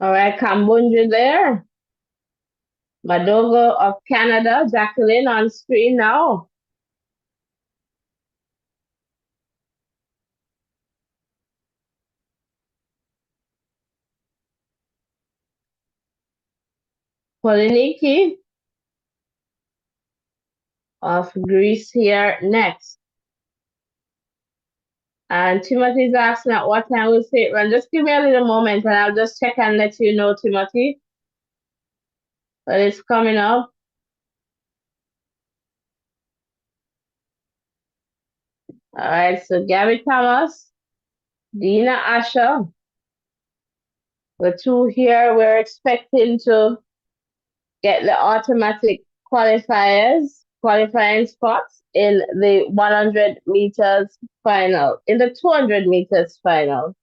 All right, Kambunju there. Madogo of Canada, Jacqueline on screen now. Poliniki of Greece here next. And Timothy's asking at what time we'll say it run. Just give me a little moment and I'll just check and let you know, Timothy. But it's coming up. All right, so Gabby Thomas, Dina Asher, the two here we're expecting to get the automatic qualifying spots in the 100 meters final, in the 200 meters final.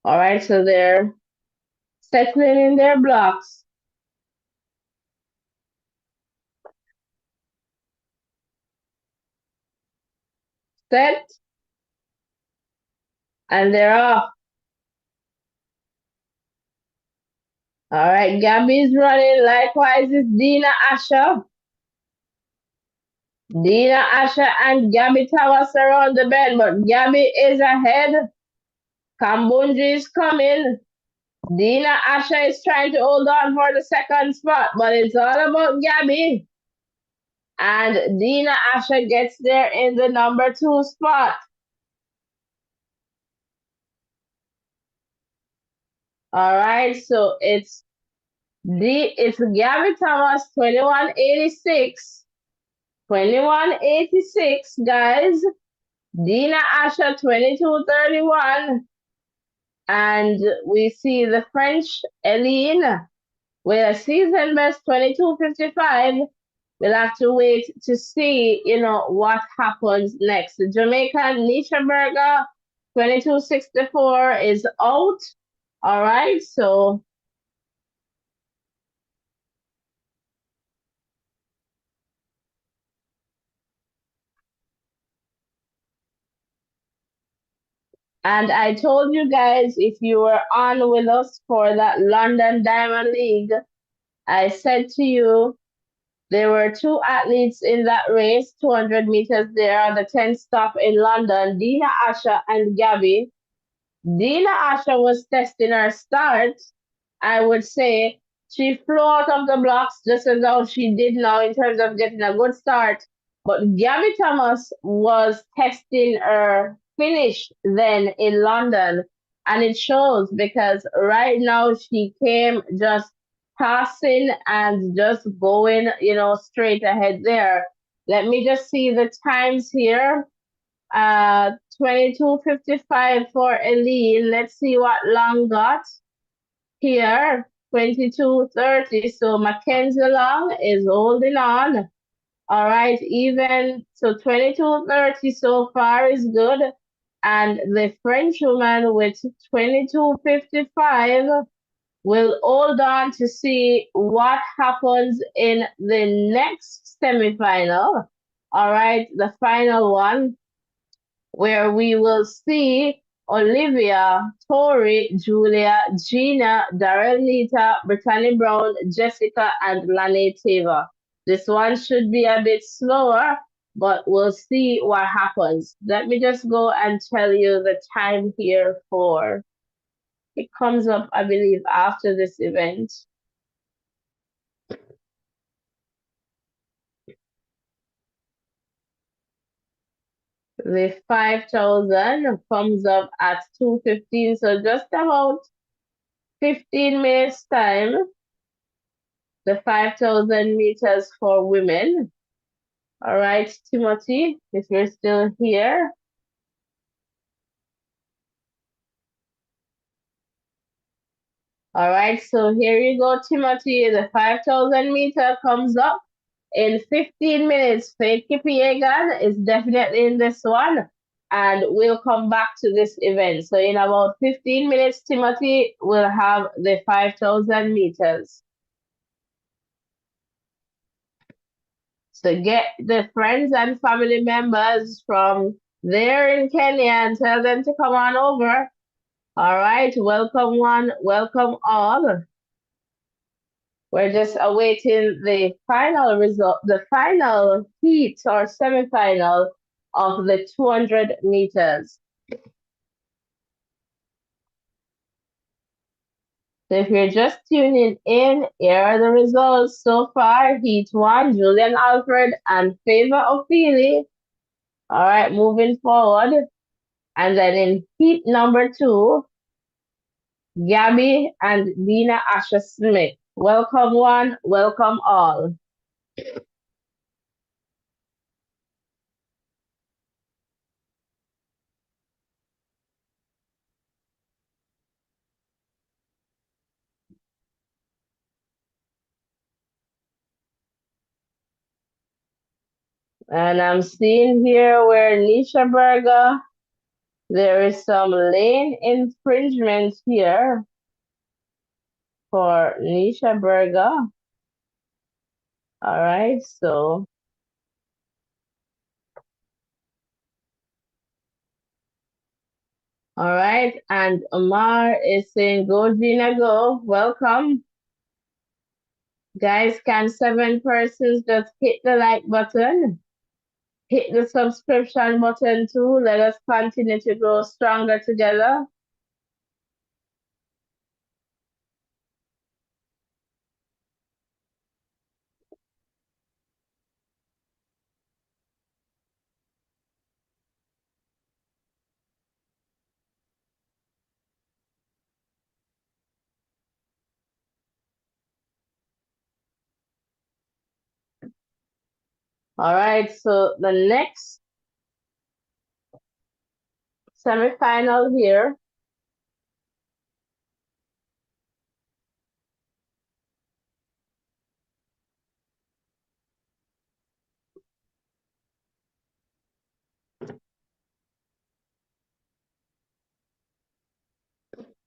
All right, so they're settling in their blocks. Set. And they're off. All right, Gabby's running. Likewise is Dina Asher. Dina Asher and Gabby Thomas are on the bend, but Gabby is ahead. Kambunji is coming. Dina Asher is trying to hold on for the second spot, but it's all about Gabby. And Dina Asher gets there in the number 2 spot. All right, so it's Gabby Thomas 2186. 2186, guys. Dina Asha 2231. And we see the French Eline with a season best 2255. We'll have to wait to see, what happens next. The Jamaican Nisha Berger 2264 is out. All right, so and I told you guys if you were on with us for that London Diamond League, I said to you there were two athletes in that race, 200 meters there, the 10th stop in London, Dina Asha and Gabby. Dina Asha was testing her start. I would say she flew out of the blocks just as how she did now in terms of getting a good start. But Gabby Thomas was testing her finish then in London. And it shows because right now she came just passing and just going, straight ahead there. Let me just see the times here. 22:55 for Eileen. Let's see what Long got here. 22:30. So Mackenzie Long is holding on. All right, even so 22:30 so far is good. And the French woman with 22:55 will hold on to see what happens in the next semifinal. All right, the final one where we will see Olivia, Tori, Julia, Gina, Darrell Nita, Brittany Brown, Jessica, and Lane Taylor. This one should be a bit slower, but we'll see what happens. Let me just go and tell you the time here for it comes up, I believe, after this event. The 5,000 comes up at 2:15, so just about 15 minutes time. The 5,000 meters for women. All right, Timothy, if you're still here. All right, so here you go, Timothy. The 5,000 meter comes up in 15 minutes. Faith Kipiegan is definitely in this one. And we'll come back to this event. So in about 15 minutes, Timothy will have the 5,000 meters. So get the friends and family members from there in Kenya and tell them to come on over. All right, welcome one, welcome all. We're just awaiting the final result, the final heat or semifinal of the 200 meters. So if you're just tuning in, here are the results so far. Heat 1, Julian Alfred and Favor Ophelia. All right, moving forward. And then in heat number 2, Gabby and Dina Asher Smith. Welcome one, welcome all. And I'm seeing here where Nisha Berger, there is some lane infringement here for Nisha Berger. All right, so. All right, and Omar is saying, go Gina, go. Welcome. Guys, can 7 persons just hit the like button? Hit the subscription button too. Let us continue to grow stronger together. All right, so the next semifinal here.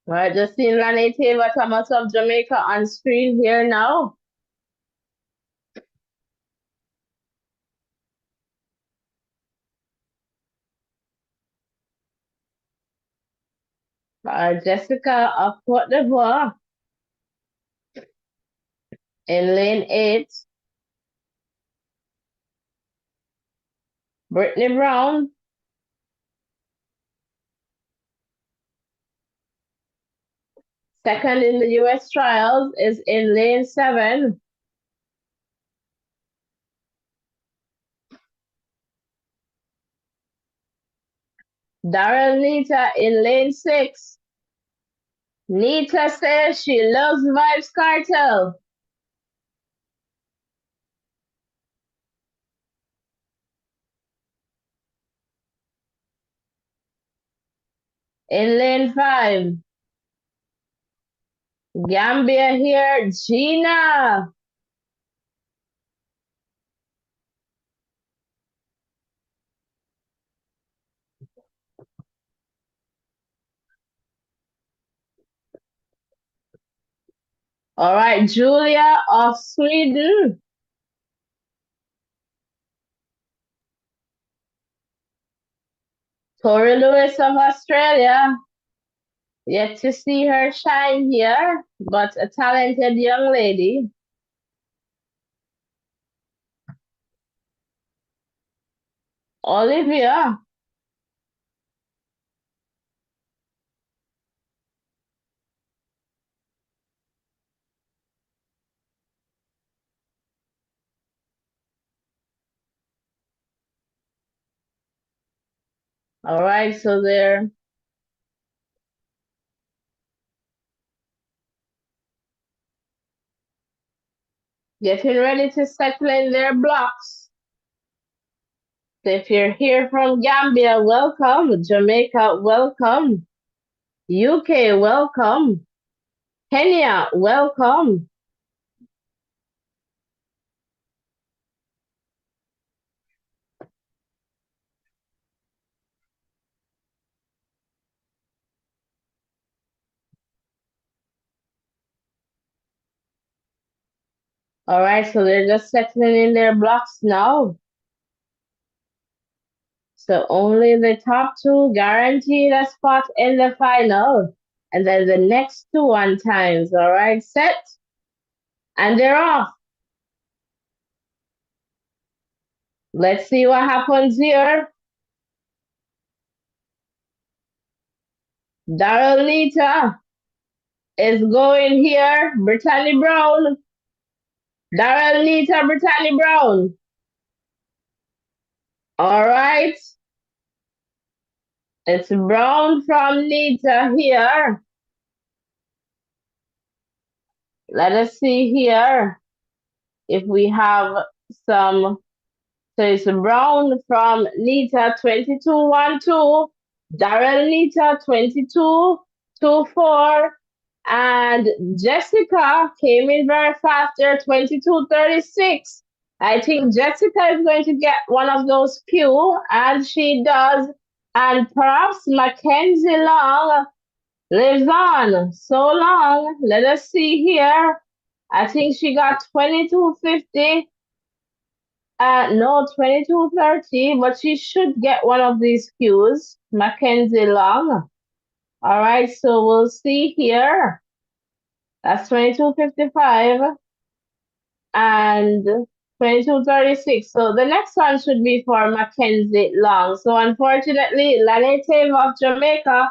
Right, just seeing Lane Taylor Thomas of Jamaica on screen here now. Jessica of Cote d'Ivoire in lane 8. Brittany Brown. Second in the US trials is in lane 7. Daryl Nita in lane 6. Nita says she loves Vibes Cartel. In lane 5. Gambia here, Gina. All right, Julia of Sweden. Tori Lewis of Australia. Yet to see her shine here, but a talented young lady. Olivia. All right, so they're getting ready to settle in their blocks. So if you're here from Gambia, welcome. Jamaica, welcome. UK, welcome. Kenya, welcome. All right, so they're just settling in their blocks now. So only the top two guaranteed a spot in the final. And then the next two one times. All right, set. And they're off. Let's see what happens here. Daryl Nita is going here. Brittany Brown. Daryl Nita, Brittany Brown. All right. It's Brown from Nita here. Let us see here if we have some. So it's Brown from Nita 2212, Daryl Nita 2224, and Jessica came in very fast there 2236. I think Jessica is going to get one of those few, and she does. And perhaps Mackenzie Long lives on so long. Let us see here. I think she got 2250. No, 2230, but she should get one of these cues. Mackenzie Long. All right, so we'll see here. That's 2255 and 2236. So the next one should be for Mackenzie Long. So unfortunately, Lanete of Jamaica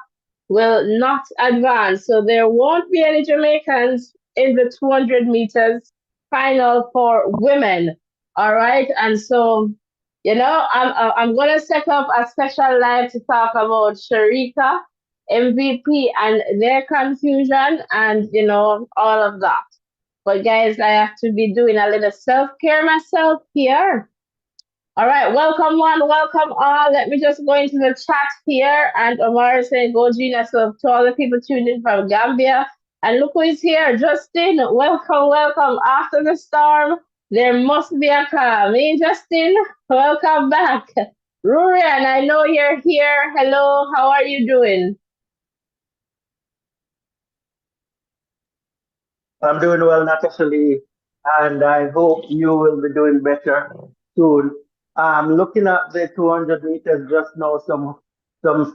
will not advance. So there won't be any Jamaicans in the 200 meters final for women. All right. And so, I'm going to set up a special live to talk about Sharika, MVP, and their confusion and, all of that. But guys, I have to be doing a little self-care myself here. All right, welcome one, welcome all. Let me just go into the chat here. And Omar is saying, go Gina. So to all the people tuned in from Gambia. And look who is here. Justin, welcome, welcome. After the storm, there must be a calm. Hey, Justin, welcome back. Rurian, I know you're here. Hello, how are you doing?
I'm doing well, Natasha, and I hope you will be doing better soon. Looking at the 200 meters just now, some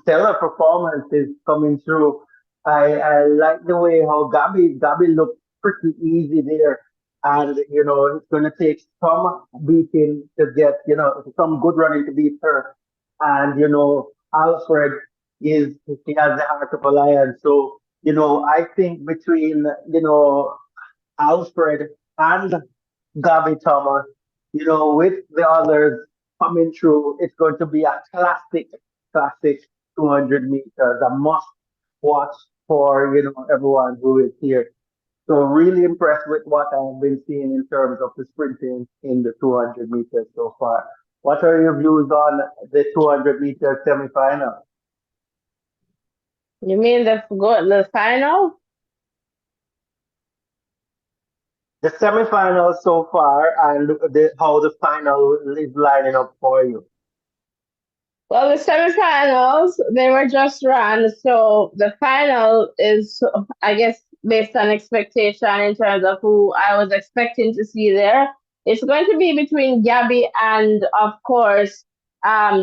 stellar performances coming through. I like the way how Gabby looked pretty easy there, and it's going to take some beating to get some good running to beat her, and Alfred he has the heart of a lion, so. I think between, Alfred and Gaby Thomas, with the others coming through, it's going to be a classic 200 meters, a must watch for, everyone who is here. So really impressed with what I've been seeing in terms of the sprinting in the 200 meters so far. What are your views on the 200 meter semifinal?
You mean the final?
The semifinals so far and how the final is lining up for you.
Well, the semifinals, they were just run. So the final is, I guess, based on expectation in terms of who I was expecting to see there. It's going to be between Gabby and, of course,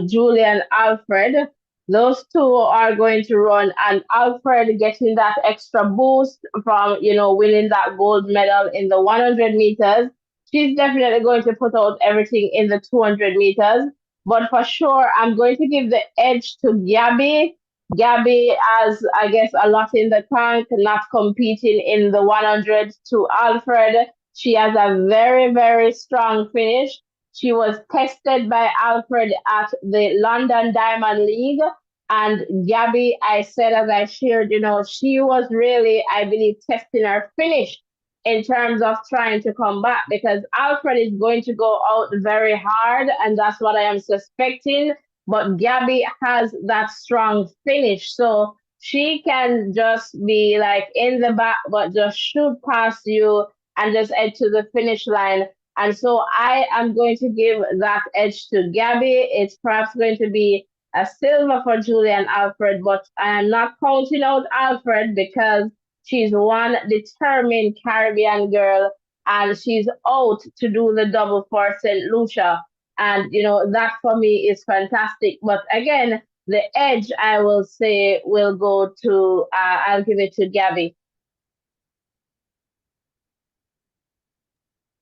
Julian Alfred. Those two are going to run, and Alfred getting that extra boost from, winning that gold medal in the 100 meters. She's definitely going to put out everything in the 200 meters, but for sure, I'm going to give the edge to Gabby. Gabby has, I guess, a lot in the tank, not competing in the 100 to Alfred. She has a very, very strong finish. She was tested by Alfred at the London Diamond League. And Gabby, I said, as I shared, she was really, I believe, testing her finish in terms of trying to come back, because Alfred is going to go out very hard, and that's what I am suspecting. But Gabby has that strong finish, so she can just be like in the back, but just shoot past you and just head to the finish line. And so I am going to give that edge to Gabby. It's perhaps going to be a silver for Julian Alfred, but I am not counting out Alfred because she's one determined Caribbean girl, and she's out to do the double for St. Lucia. And, that for me is fantastic. But again, the edge, I will say, will go to, I'll give it to Gabby.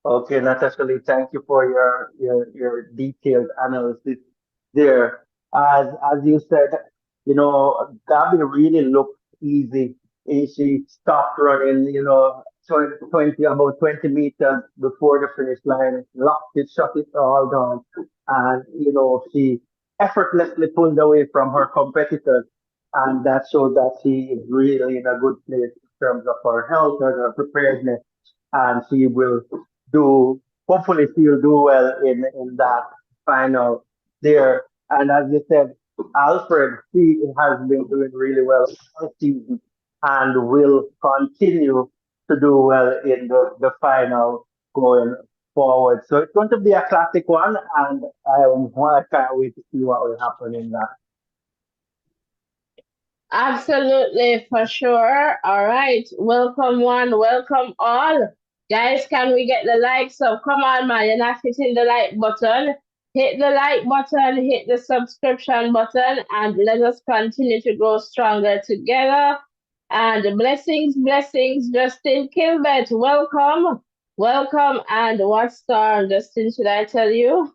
Okay, Natasha, thank you for your detailed analysis there. As you said, Gabby really looked easy. She stopped running, 20 about 20 meters before the finish line, locked it, shut it all down, and she effortlessly pulled away from her competitors, and that showed that she is really in a good place in terms of her health and her preparedness, and she will do hopefully she'll do well in that final there. And as you said, Alfred, he has been doing really well all season and will continue to do well in the final going forward. So it's going to be a classic one, and I can't wait to see what will happen in that.
Absolutely, for sure. All right. Welcome one, welcome all. Guys, can we get the likes up? Come on, man. You're not hitting the like button. Hit the like button, hit the subscription button, and let us continue to grow stronger together. And blessings, blessings, Justin Kilbert. Welcome, welcome. And what star, Justin, should I tell you?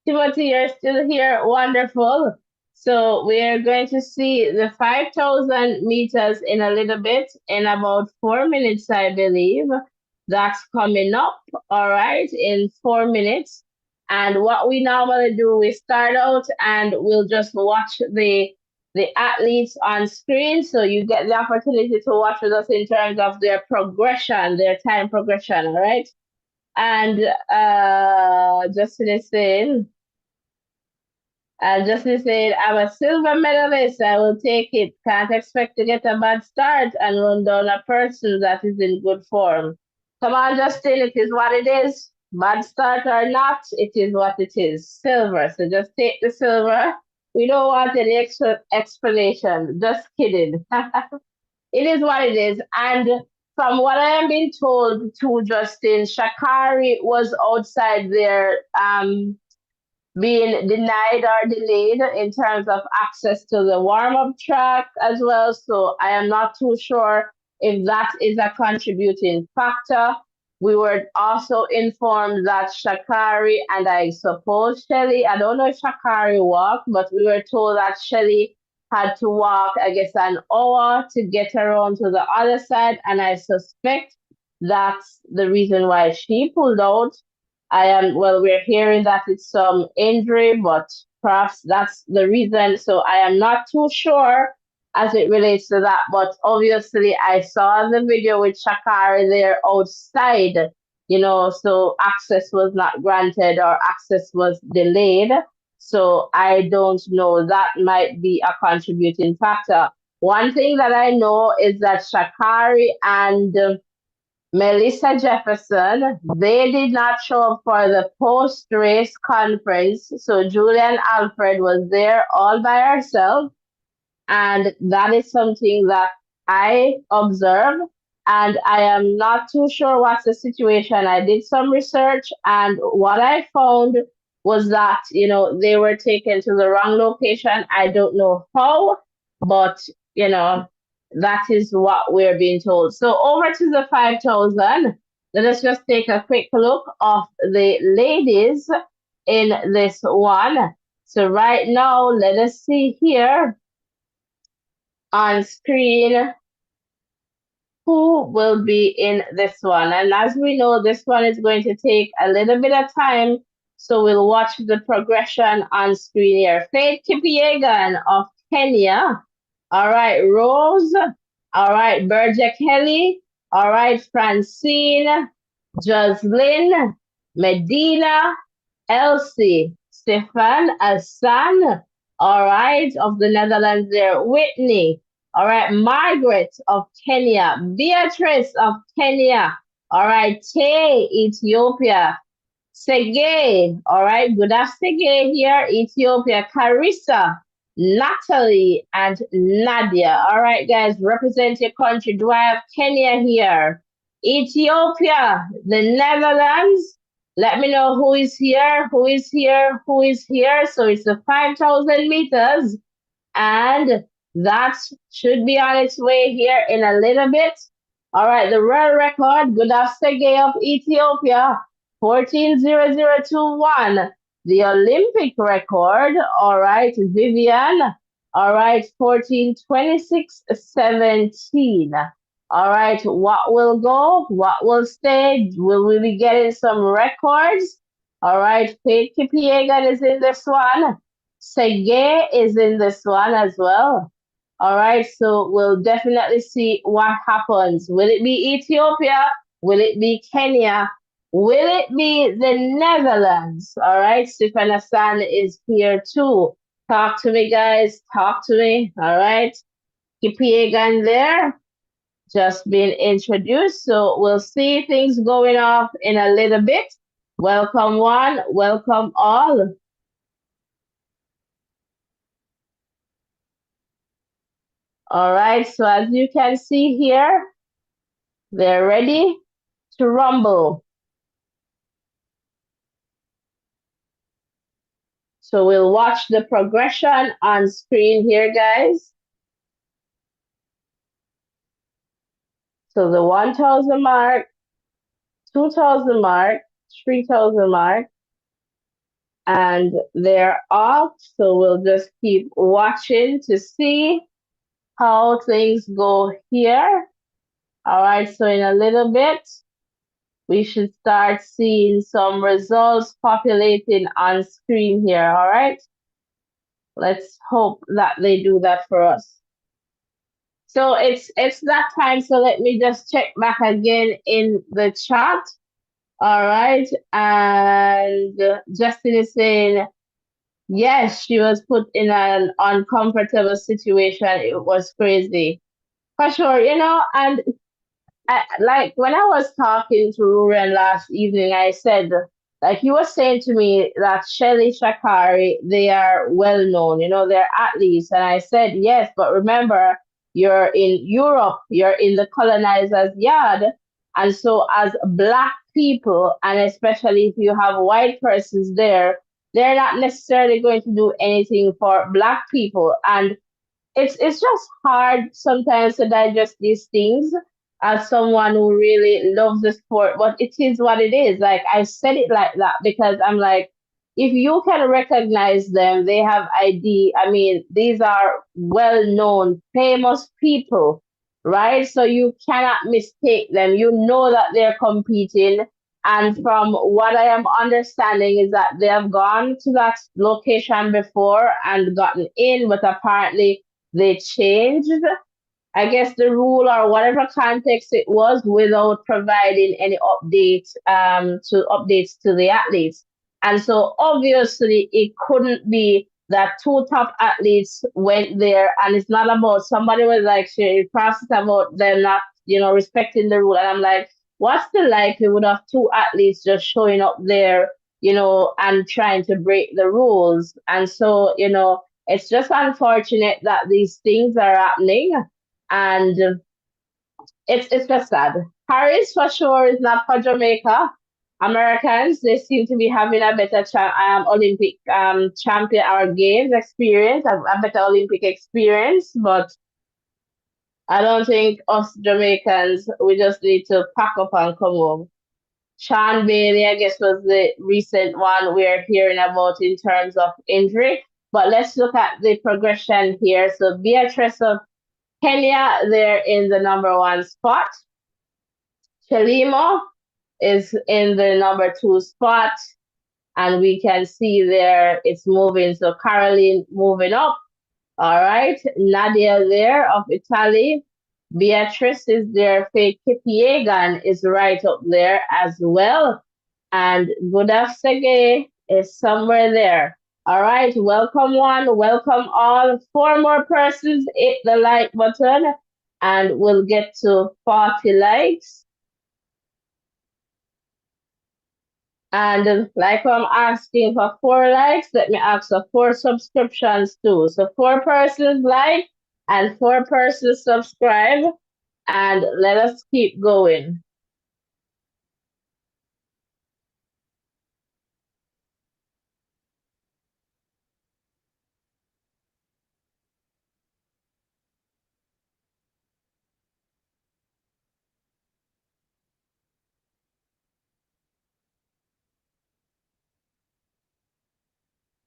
Timothy, you're still here. Wonderful. So we are going to see the 5,000 meters in a little bit, in about 4 minutes, I believe. That's coming up, all right, in 4 minutes. And what we normally do, we start out and we'll just watch the athletes on screen. So you get the opportunity to watch with us in terms of their progression, their time progression, all right? And Justin is saying, I'm a silver medalist. I will take it. Can't expect to get a bad start and run down a person that is in good form. Come on, Justin. It is what it is. Bad start or not, it is what it is. Silver. So just take the silver. We don't want any extra explanation. Just kidding. It is what it is. And from what I am being told to Justin, Shakari was outside there being denied or delayed in terms of access to the warm-up track as well. So I am not too sure if that is a contributing factor. We were also informed that Shakari and I suppose Shelly, I don't know if Shakari walked, but we were told that Shelly had to walk, I guess, an hour to get around to the other side. And I suspect that's the reason why she pulled out. Well, we're hearing that it's some injury, but perhaps that's the reason. So I am not too sure as it relates to that. But obviously, I saw the video with Shakari there outside, so access was not granted or access was delayed. So I don't know. That might be a contributing factor. One thing that I know is that Shakari and Melissa Jefferson, they did not show up for the post race conference. So Julian Alfred was there all by herself. And that is something that I observed. And I am not too sure what's the situation. I did some research, and what I found was that, they were taken to the wrong location. I don't know how, but, you know, that is what we're being told. So over to the 5,000. Let us just take a quick look of the ladies in this one. So right now, let us see here on screen who will be in this one. And as we know, this one is going to take a little bit of time. So we'll watch the progression on screen here. Faith Kipyegon of Kenya. All right, Rose. All right, Berja Kelly. All right, Francine, Jocelyn, Medina, Elsie, Stefan, Hassan, all right, of the Netherlands there, Whitney, all right, Margaret of Kenya, Beatrice of Kenya, all right, Tay, Ethiopia, Sege, all right, good afternoon Sege here, Ethiopia, Carissa, Natalie, and Nadia. All right, guys, represent your country. Do I have Kenya here? Ethiopia, the Netherlands. Let me know who is here, who is here, who is here. So it's the 5,000 meters, and that should be on its way here in a little bit. All right, the world record, Gudav Sege of Ethiopia, 14:00:21. The Olympic record, all right, Vivian, all right, 14:26:17. All right, what will go? What will stay? Will we be getting some records? All right, Faith Kipyegon is in this one. Sege is in this one as well. All right, so we'll definitely see what happens. Will it be Ethiopia? Will it be Kenya? Will it be the Netherlands? All right, Stefan Hassan is here too. Talk to me, guys. Talk to me. All right, Kipiegan there, just being introduced. So we'll see things going off in a little bit. Welcome one, welcome all. All right, so as you can see here, they're ready to rumble. So we'll watch the progression on screen here, guys. So the 1,000 mark, 2,000 mark, 3,000 mark, and they're off. So we'll just keep watching to see how things go here. All right, so in a little bit, we should start seeing some results populating on screen here, all right? Let's hope that they do that for us. So it's that time, so let me just check back again in the chat. All right. And Justin is saying, yes, she was put in an uncomfortable situation. It was crazy. For sure, and like when I was talking to Ruren last evening, I said, like he was saying to me that Shelly Shakari, they are well known, they're athletes. And I said, yes, but remember, you're in Europe, you're in the colonizer's yard. And so, as Black people, and especially if you have white persons there, they're not necessarily going to do anything for Black people. And it's just hard sometimes to digest these things as someone who really loves the sport, but it is what it is. Like I said it like that because I'm like, if you can recognize them, they have ID. I mean, these are well known, famous people, right? So you cannot mistake them. You know that they're competing. And from what I am understanding is that they have gone to that location before and gotten in, but apparently they changed, I guess, the rule or whatever context it was without providing any updates to the athletes. And so obviously it couldn't be that two top athletes went there, and it's not about somebody was like she process about them not, respecting the rule. And I'm like, what's the likelihood of two athletes just showing up there, and trying to break the rules? And so, it's just unfortunate that these things are happening, and it's just sad. Paris for sure is not for Jamaica. Americans, they seem to be having a better Olympic champion or games experience, a better Olympic experience, but I don't think us Jamaicans, we just need to pack up and come home. Sean Bailey, I guess, was the recent one we're hearing about in terms of injury. But let's look at the progression here. So Beatrice of Kenya, they're in the number one spot. Chelimo is in the number two spot. And we can see there it's moving. So Caroline moving up. All right. Nadia there of Italy. Beatrice is there. Faith Kipiegan is right up there as well. And Budafsege is somewhere there. All right. Welcome one. Welcome all. Four more persons. Hit the like button and we'll get to 40 likes. And like I'm asking for 4 likes, let me ask for 4 subscriptions too. So 4 persons like and 4 persons subscribe, and let us keep going.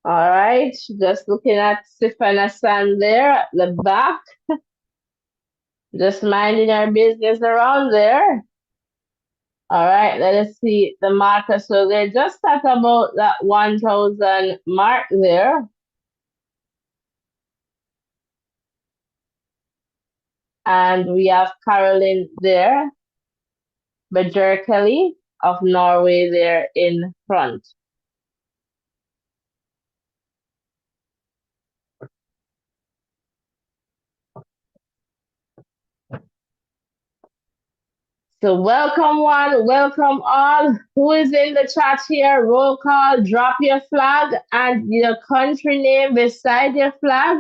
All right, just looking at Sifana San there at the back, just minding our business around there. All right, let us see the marker. So they're just at about that 1,000 mark there. And we have Caroline there, Kelly of Norway there in front. So welcome one, welcome all. Who is in the chat here? Roll call, drop your flag and your country name beside your flag.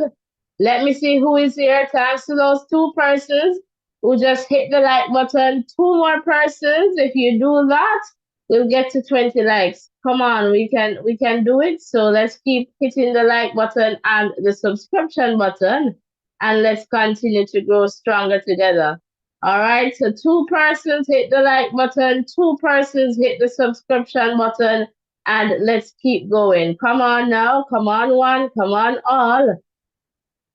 Let me see who is here. Thanks to those 2 persons who just hit the like button. 2 more persons. If you do that, we'll get to 20 likes. Come on, we can do it. So let's keep hitting the like button and the subscription button, and let's continue to grow stronger together. All right, so 2 persons hit the like button, 2 persons hit the subscription button, and let's keep going. Come on now, come on one, come on all.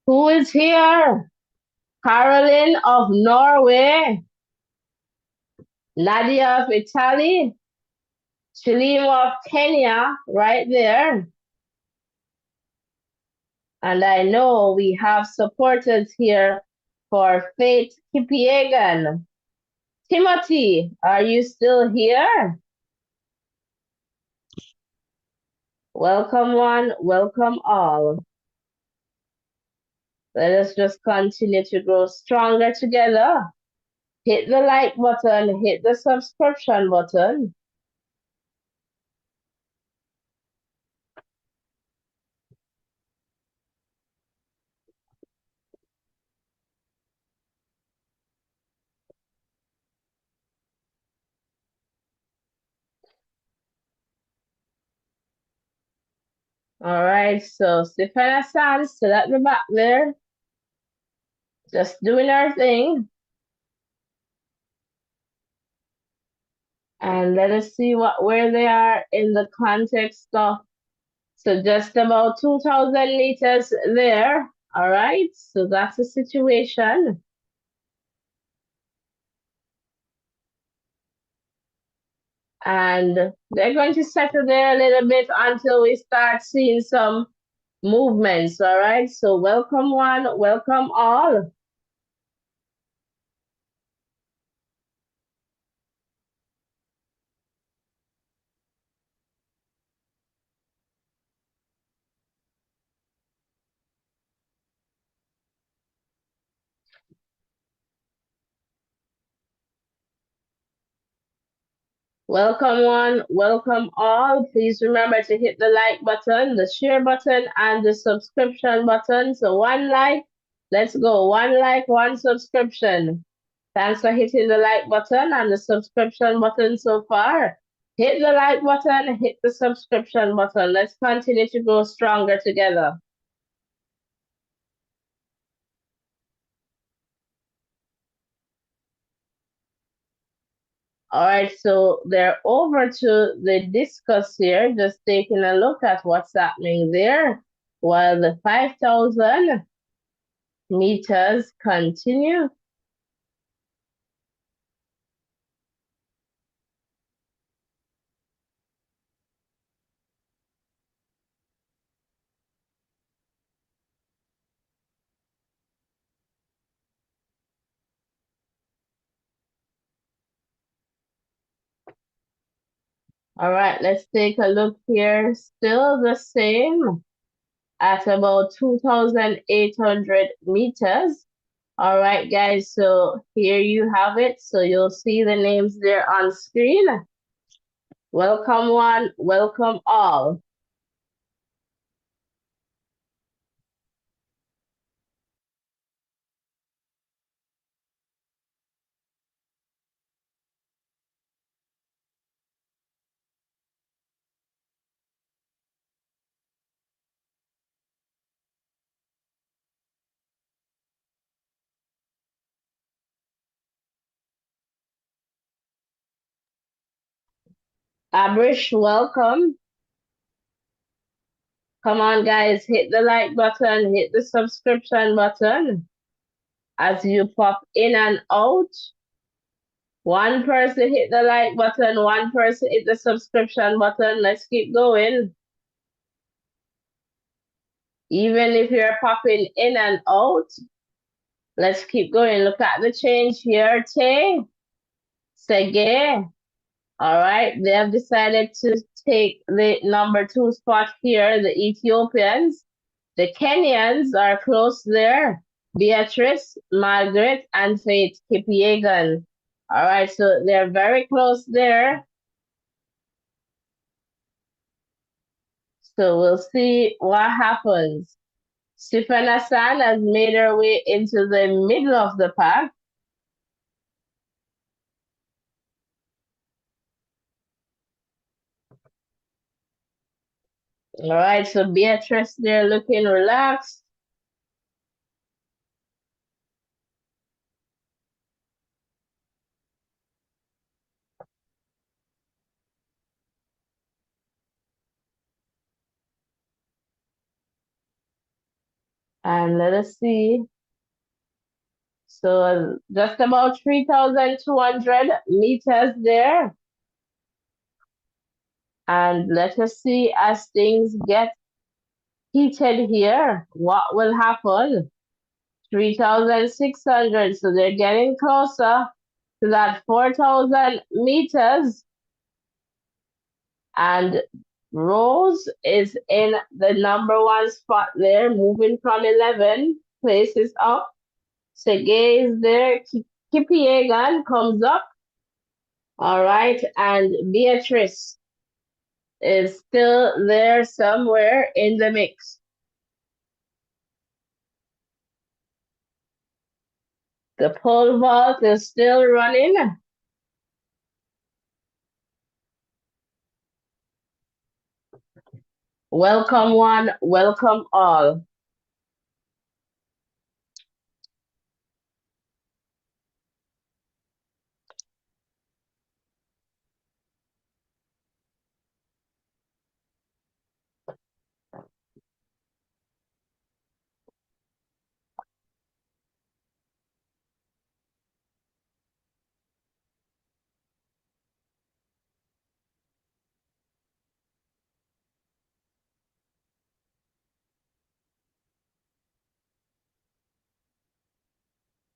Who is here? Caroline of Norway, Nadia of Italy, Chilima of Kenya, right there. And I know we have supporters here for Faith Kipiegan. Timothy, are you still here? Welcome one, welcome all. Let us just continue to grow stronger together. Hit the like button, hit the subscription button. All right, so Stefania San still at the back there, just doing her thing. And let us see where they are in the context of, so just about 2,000 meters there. All right, so that's the situation. And they're going to settle there a little bit until we start seeing some movements. All right, so welcome one, welcome all. Welcome one, welcome all. Please remember to hit the like button, the share button, and the subscription button. So one like, let's go. One like, one subscription. Thanks for hitting the like button and the subscription button so far. Hit the like button, hit the subscription button. Let's continue to grow stronger together. All right, so they're over to the discus here, just taking a look at what's happening there while the 5,000 meters continue. All right, let's take a look here. Still the same at about 2,800 meters. All right, guys, so here you have it. So you'll see the names there on screen. Welcome one, welcome all. Abrish, welcome. Come on, guys, hit the like button, hit the subscription button as you pop in and out. One person hit the like button, one person hit the subscription button. Let's keep going. Even if you're popping in and out, let's keep going. Look at the change here. Tay, Sege. All right, they have decided to take the number 2 spot here, the Ethiopians. The Kenyans are close there. Beatrice, Margaret, and Faith Kipyegon. All right, so they're very close there. So we'll see what happens. Sifan Hassan has made her way into the middle of the pack. All right, so Beatrice there looking relaxed. And let us see. So just about 3,200 meters there. And let us see as things get heated here, what will happen? 3,600. So they're getting closer to that 4,000 meters. And Rose is in the number one spot there, moving from 11 places up. Sergey is there. Kipiegan comes up. All right. And Beatrice is still there somewhere in the mix. The pole vault is still running. Welcome one, welcome all.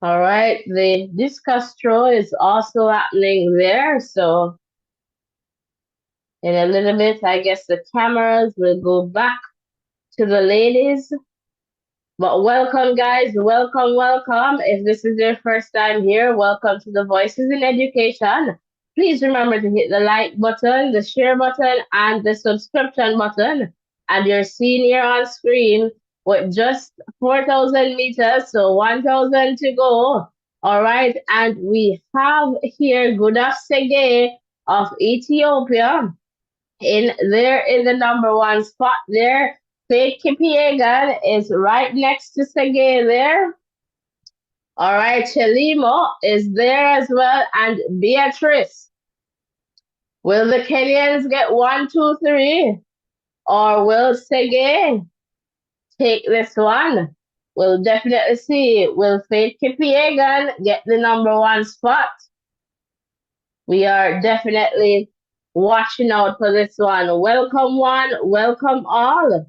All right, the discus throw is also happening there. So in a little bit, I guess the cameras will go back to the ladies. But welcome, guys. Welcome, welcome. If this is your first time here, welcome to the Voices in Education. Please remember to hit the like button, the share button, and the subscription button. And you're seeing here on screen with just 4,000 meters, so 1,000 to go. All right. And we have here Gudaf Sege of Ethiopia in the number one spot there. Faith Kipiegan is right next to Sege there. All right, Chelimo is there as well, and Beatrice. Will the Kenyans get 1, 2, 3? Or will Sege take this one? We'll definitely see. Will Faith Kipiegan get the number one spot? We are definitely watching out for this one, welcome all.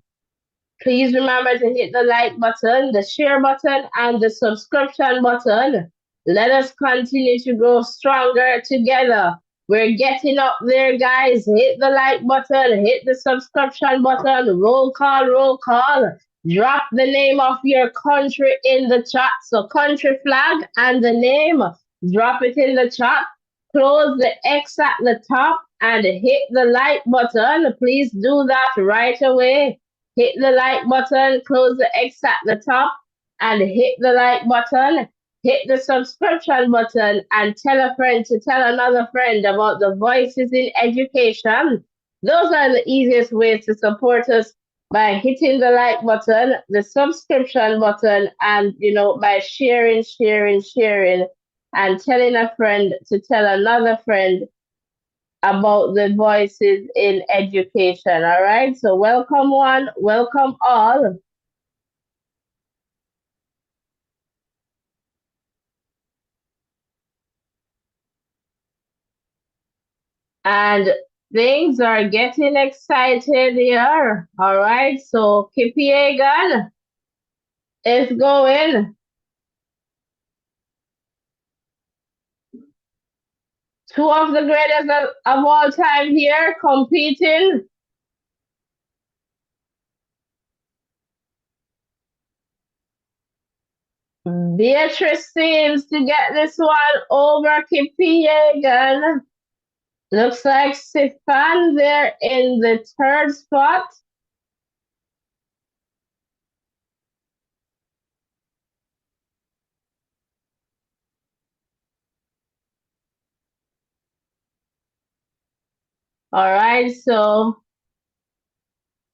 Please remember to hit the like button, the share button, and the subscription button. Let us continue to grow stronger together. We're getting up there, guys. Hit the like button, hit the subscription button. Roll call, roll call. Drop the name of your country in the chat. So, country flag and the name, drop it in the chat. Close the X at the top and hit the like button. Please do that right away. Hit the like button, close the X at the top, and hit the like button. Hit the subscription button and tell a friend to tell another friend about the Voices in Education. Those are the easiest ways to support us by hitting the like button, the subscription button, and by sharing, and telling a friend to tell another friend about the Voices in Education. All right. So welcome one, welcome all. And things are getting excited here. All right. So Kipiegan is going. Two of the greatest of all time here competing. Beatrice seems to get this one over Kipiegan. Looks like Stefan there in the third spot. All right, so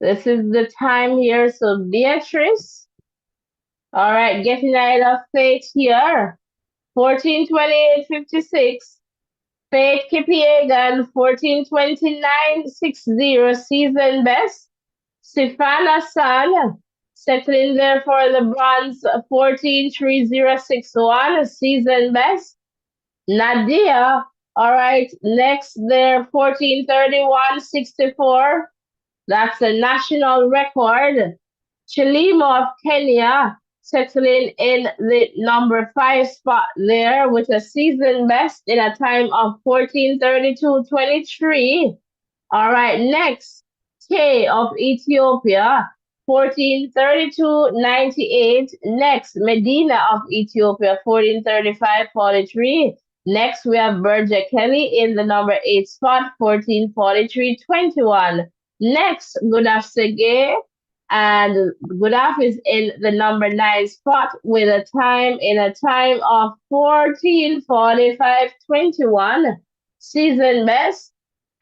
this is the time here. So Beatrice, all right, getting ahead of Faith here. 14:28:56. Faith Kipiegan, 14:29:60 season best. Sifana San, settling there for the bronze, 14:30:61 season best. Nadia, all right, next there, 14:31:64. That's a national record. Chilimo of Kenya settling in the number 5 spot there with a season best in a time of 14:32:23. All right, next, K of Ethiopia, 1432.98. Next, Medina of Ethiopia, 1435.43. Next, we have Berger Kelly in the number 8 spot, 1443.21. Next, Gudaf Sege, and Gudaf is in the number 9 spot with a time of 1445.21. Season best.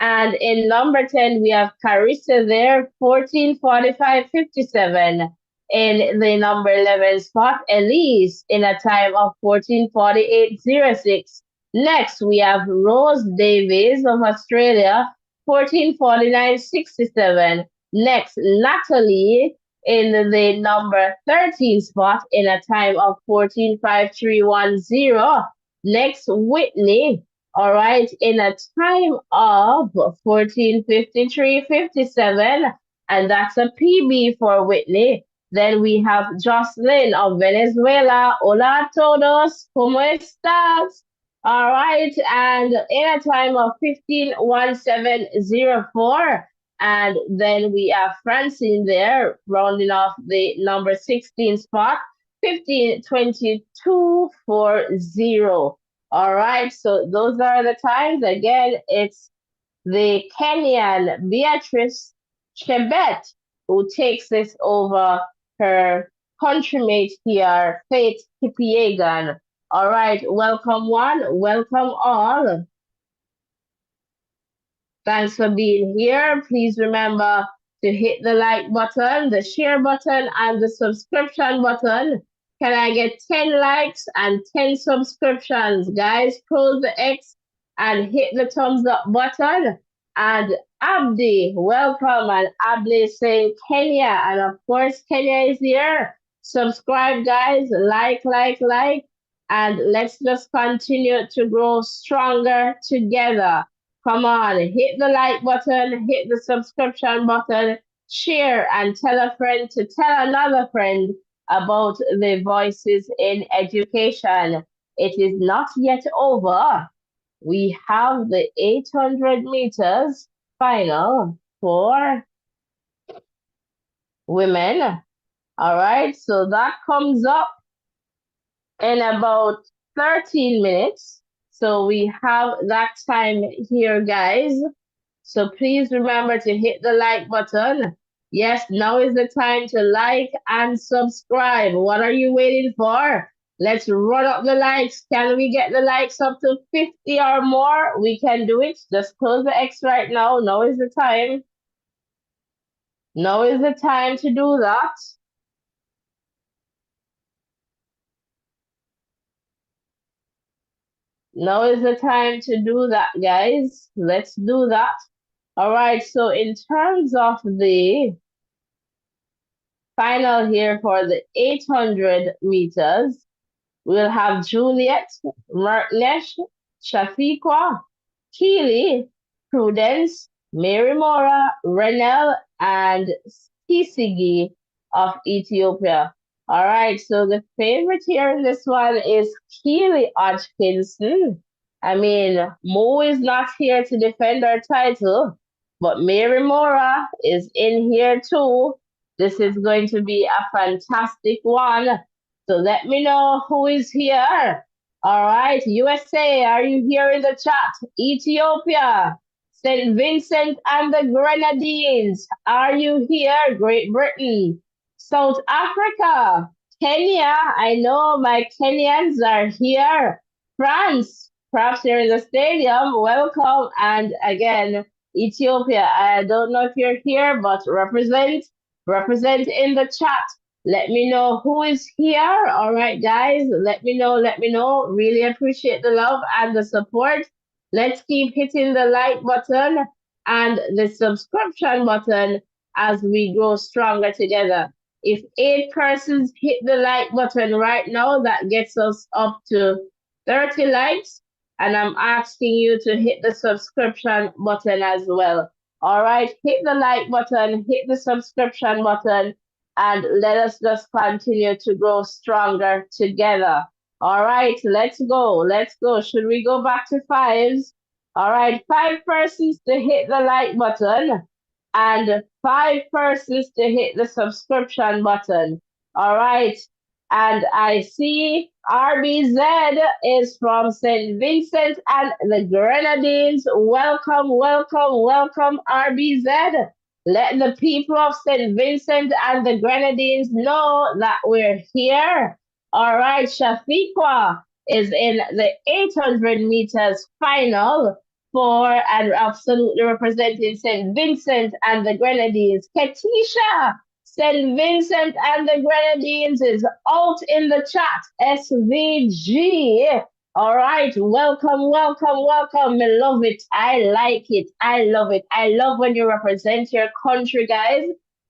And in number 10, we have Carissa there, 1445.57. In the number 11 spot, Elise in a time of 1448.06. Next, we have Rose Davies of Australia, 1449.67. Next, Natalie in the number 13 spot in a time of 145310. Next, Whitney, all right, in a time of 1453.57, and that's a PB for Whitney. Then we have Jocelyn of Venezuela. Hola a todos, ¿cómo estás? All right, and in a time of 15:17:04. And then we have Francine there, rounding off the number 16 spot, 15:22:40. All right, so those are the times. Again, it's the Kenyan Beatrice Chebet who takes this over her countrymate here, Faith Kipiegan. All right, welcome one, welcome all. Thanks for being here. Please remember to hit the like button, the share button, and the subscription button. Can I get 10 likes and 10 subscriptions? Guys, close the X and hit the thumbs up button. And Abdi, welcome. And Abdi is saying Kenya. And of course, Kenya is here. Subscribe, guys. Like. And let's just continue to grow stronger together. Come on, hit the like button, hit the subscription button, share, and tell a friend to tell another friend about the Voices in Education. It is not yet over. We have the 800 meters final for women. All right, so that comes up in about 13 minutes. So we have that time here, guys. So please remember to hit the like button. Yes, now is the time to like and subscribe. What are you waiting for? Let's run up the likes. Can we get the likes up to 50 or more? We can do it. Just close the X right now. Now is the time. Now is the time to do that. Now is the time to do that, guys. Let's do that. All right, so in terms of the final here for the 800 meters, we'll have Juliet, Merknesh, Shafiqua, Keely, Prudence, Mary Mora, Renel, and Kisigi of Ethiopia. All right, so the favorite here in this one is Keely Hodgkinson. I mean, Mo is not here to defend our title, but Mary Mora is in here too. This is going to be a fantastic one. So let me know who is here. All right, USA, are you here in the chat? Ethiopia, St. Vincent and the Grenadines, are you here? Great Britain, South Africa, Kenya, I know my Kenyans are here. France, perhaps you're in the stadium, welcome. And again, Ethiopia, I don't know if you're here, but represent in the chat. Let me know who is here. All right, guys, let me know. Really appreciate the love and the support. Let's keep hitting the like button and the subscription button as we grow stronger together. If 8 persons hit the like button right now, that gets us up to 30 likes. And I'm asking you to hit the subscription button as well. All right, hit the like button, hit the subscription button, and let us just continue to grow stronger together. All right, let's go. Let's go. Should we go back to fives? All right, 5 persons to hit the like button. and 5 persons to hit the subscription button. All right. And I see RBZ is from St. Vincent and the Grenadines. Welcome, welcome, welcome, RBZ. Let the people of St. Vincent and the Grenadines know that we're here. All right, Shafiqua is in the 800 meters final for and absolutely representing St. Vincent and the Grenadines. Ketisha, St. Vincent and the Grenadines is out in the chat. SVG. All right, welcome, welcome, welcome. I love it. I like it. I love it. I love when you represent your country, guys.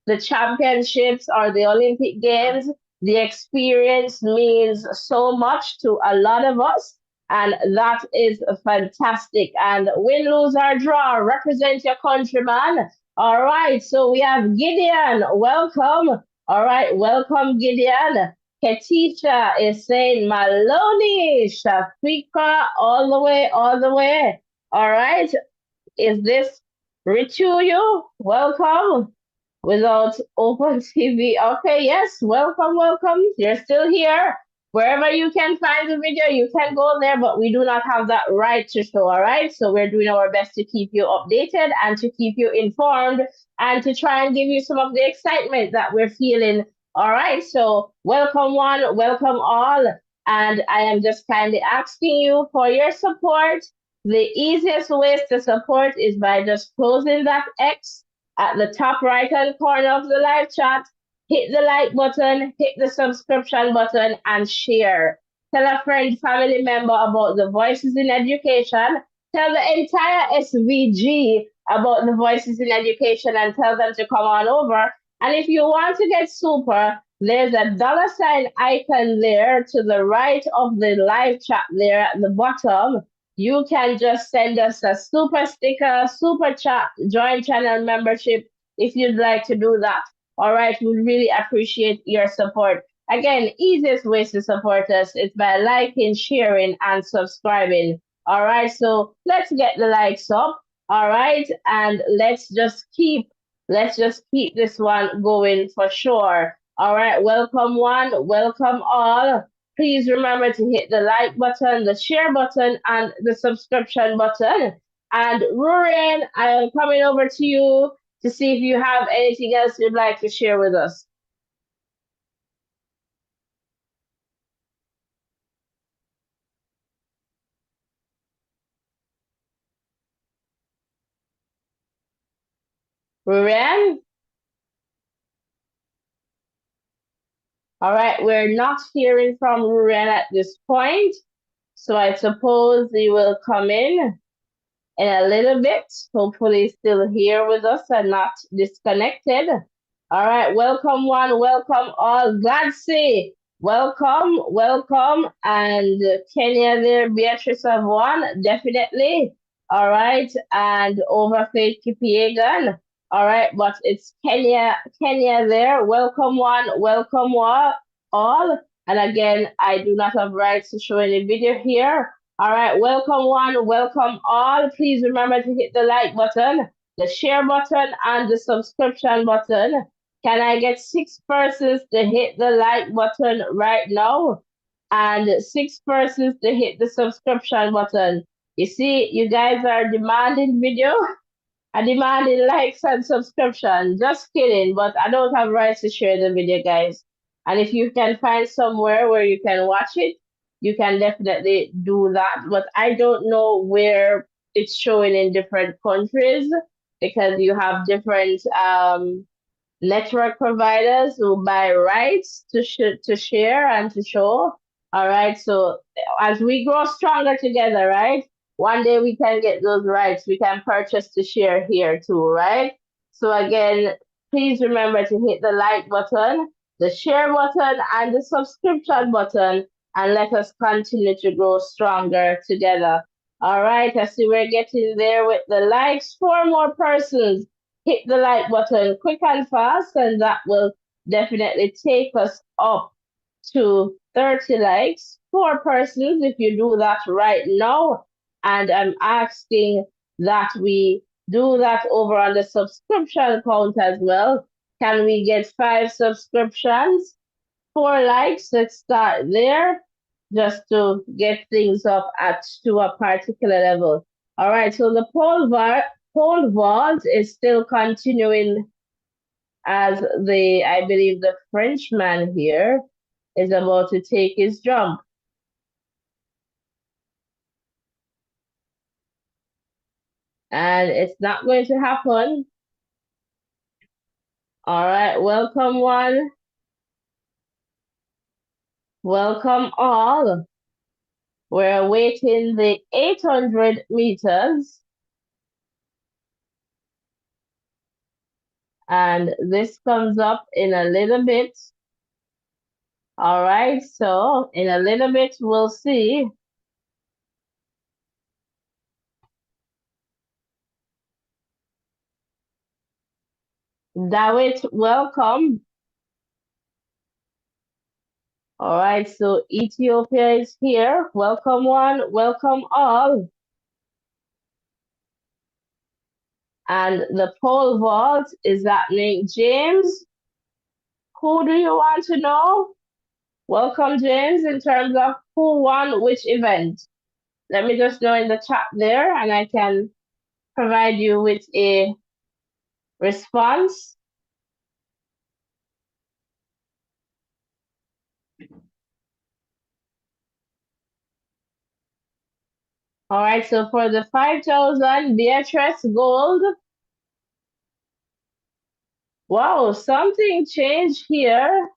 The championships or the Olympic Games, the experience means so much to a lot of us. And that is fantastic. And win, lose, or draw, represent your country, man. All right, so we have Gideon. Welcome. All right, welcome, Gideon. Ketisha is saying Maloney, Shafika, all the way, all the way. All right, is this Richuyu? Welcome without open TV. Okay, yes, welcome, welcome. You're still here. Wherever you can find the video, you can go there, but we do not have that right to show, all right? So we're doing our best to keep you updated and to keep you informed and to try and give you some of the excitement that we're feeling. All right, so welcome one, welcome all. And I am just kindly asking you for your support. The easiest ways to support is by just closing that X at the top right hand corner of the live chat. Hit the like button, hit the subscription button, and share. Tell a friend, family member about the Voices in Education. Tell the entire SVG about the Voices in Education and tell them to come on over. And if you want to get super, there's a dollar sign icon there to the right of the live chat there at the bottom. You can just send us a super sticker, super chat, join channel membership if you'd like to do that. All right, we really appreciate your support. Again, easiest ways to support us is by liking, sharing, and subscribing. All right, so let's get the likes up. All right, and let's just keep this one going for sure. All right, welcome one, welcome all. Please remember to hit the like button, the share button, and the subscription button. And Ruren, I am coming over to you to see if you have anything else you'd like to share with us. Ruren? All right, we're not hearing from Ruren at this point, so I suppose he will come in a little bit. Hopefully, still here with us and not disconnected. All right, welcome one, welcome all. Gladse, welcome, welcome. And Kenya there, Beatrice of one, definitely. All right, and Overfaith Kipiegan. All right, but it's Kenya there. Welcome one, welcome all. And again, I do not have rights to show any video here. All right, welcome one, welcome all. Please remember to hit the like button, the share button, and the subscription button. Can I get 6 persons to hit the like button right now? And 6 persons to hit the subscription button. You see, you guys are demanding video. I demanded likes and subscription. Just kidding, but I don't have rights to share the video, guys. And if you can find somewhere where you can watch it, you can definitely do that. But I don't know where it's showing in different countries because you have different network providers who buy rights to share and to show. All right. So as we grow stronger together, right? One day we can get those rights. We can purchase to share here too, right? So again, please remember to hit the like button, the share button, and the subscription button, and let us continue to grow stronger together. All right. I see we're getting there with the likes. 4 more persons hit the like button quick and fast, and that will definitely take us up to 30 likes. 4 persons if you do that right now. And I'm asking that we do that over on the subscription count as well. Can we get 5 subscriptions, 4 likes? Let's start there just to get things up at to a particular level. All right, so the pole vault is still continuing as I believe the Frenchman here is about to take his jump. And it's not going to happen. All right, welcome one. Welcome all. We're awaiting the 800 meters. And this comes up in a little bit. All right, so in a little bit, we'll see. Dawit, welcome. All right, so Ethiopia is here. Welcome one, welcome all. And the pole vault is happening. James, who do you want to know? Welcome, James, in terms of who won which event. Let me just know in the chat there and I can provide you with a response. All right, so for the 5,000 Beatrice Gold, wow, something changed here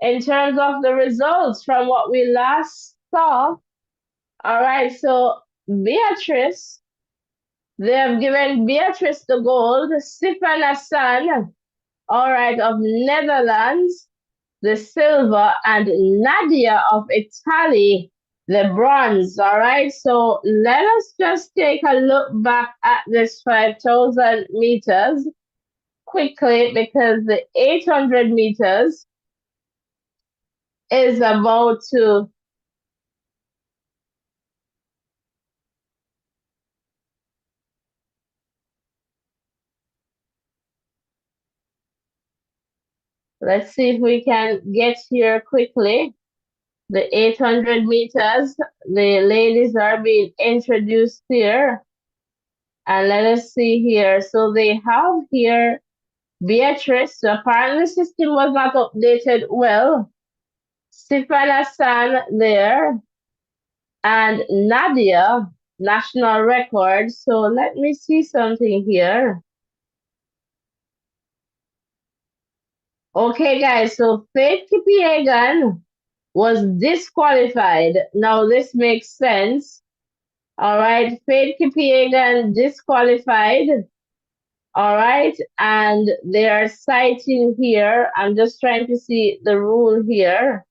in terms of the results from what we last saw. All right, so Beatrice, they have given Beatrice the gold, Sifan Hassan, all right, of Netherlands, the silver, and Nadia of Italy, the bronze. All right, so let us just take a look back at this 5,000 meters quickly because the 800 meters is about to let's see if we can get here quickly. The 800 meters, the ladies are being introduced here. And let us see here. So they have here Beatrice. So apparently the system was not updated well. Stefan Hassan there. And Nadia, national record. So let me see something here. Okay, guys. So Faith Kipiegan was disqualified. Now this makes sense. All right, Faith Kipiegan disqualified. All right, and they are citing here. I'm just trying to see the rule here.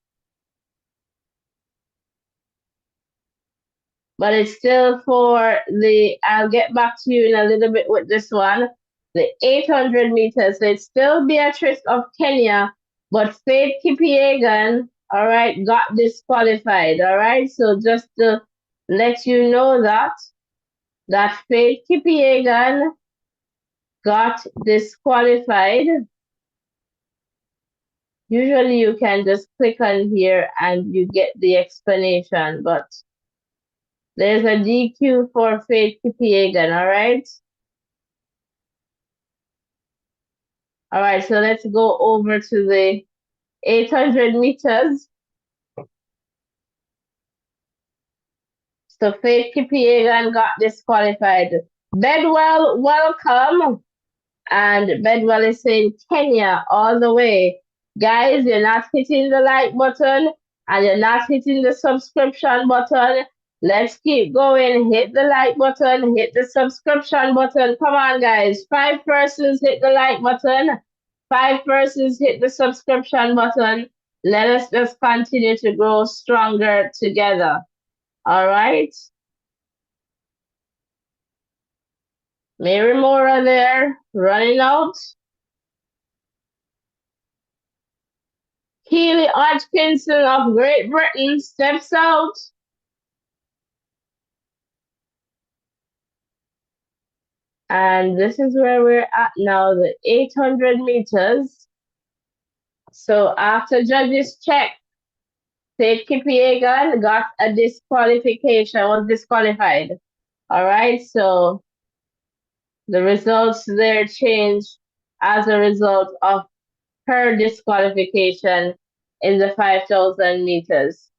But it's still for I'll get back to you in a little bit with this one. The 800 meters. So it's still Beatrice of Kenya, but Faith Kipiegan, all right, got disqualified. All right, so just to let you know that Faith Kipiegan got disqualified. Usually you can just click on here and you get the explanation, but there's a DQ for Faith Kipiegan, all right? All right, so let's go over to the 800 meters. So Faith Kipiegan got disqualified. Bedwell, welcome. And Bedwell is saying Kenya all the way. Guys, you're not hitting the like button and you're not hitting the subscription button. Let's keep going. Hit the like button, hit the subscription button. Come on, guys. 5 persons hit the like button. 5 persons hit the subscription button. Let us just continue to grow stronger together. All right. Mary Mora there, running out. Keely Hodgkinson of Great Britain steps out. And this is where we're at now, the 800 meters. So after judges check, Tate Kipiegan got a disqualification, was disqualified. All right, so the results there changed as a result of her disqualification in the 5,000 meters.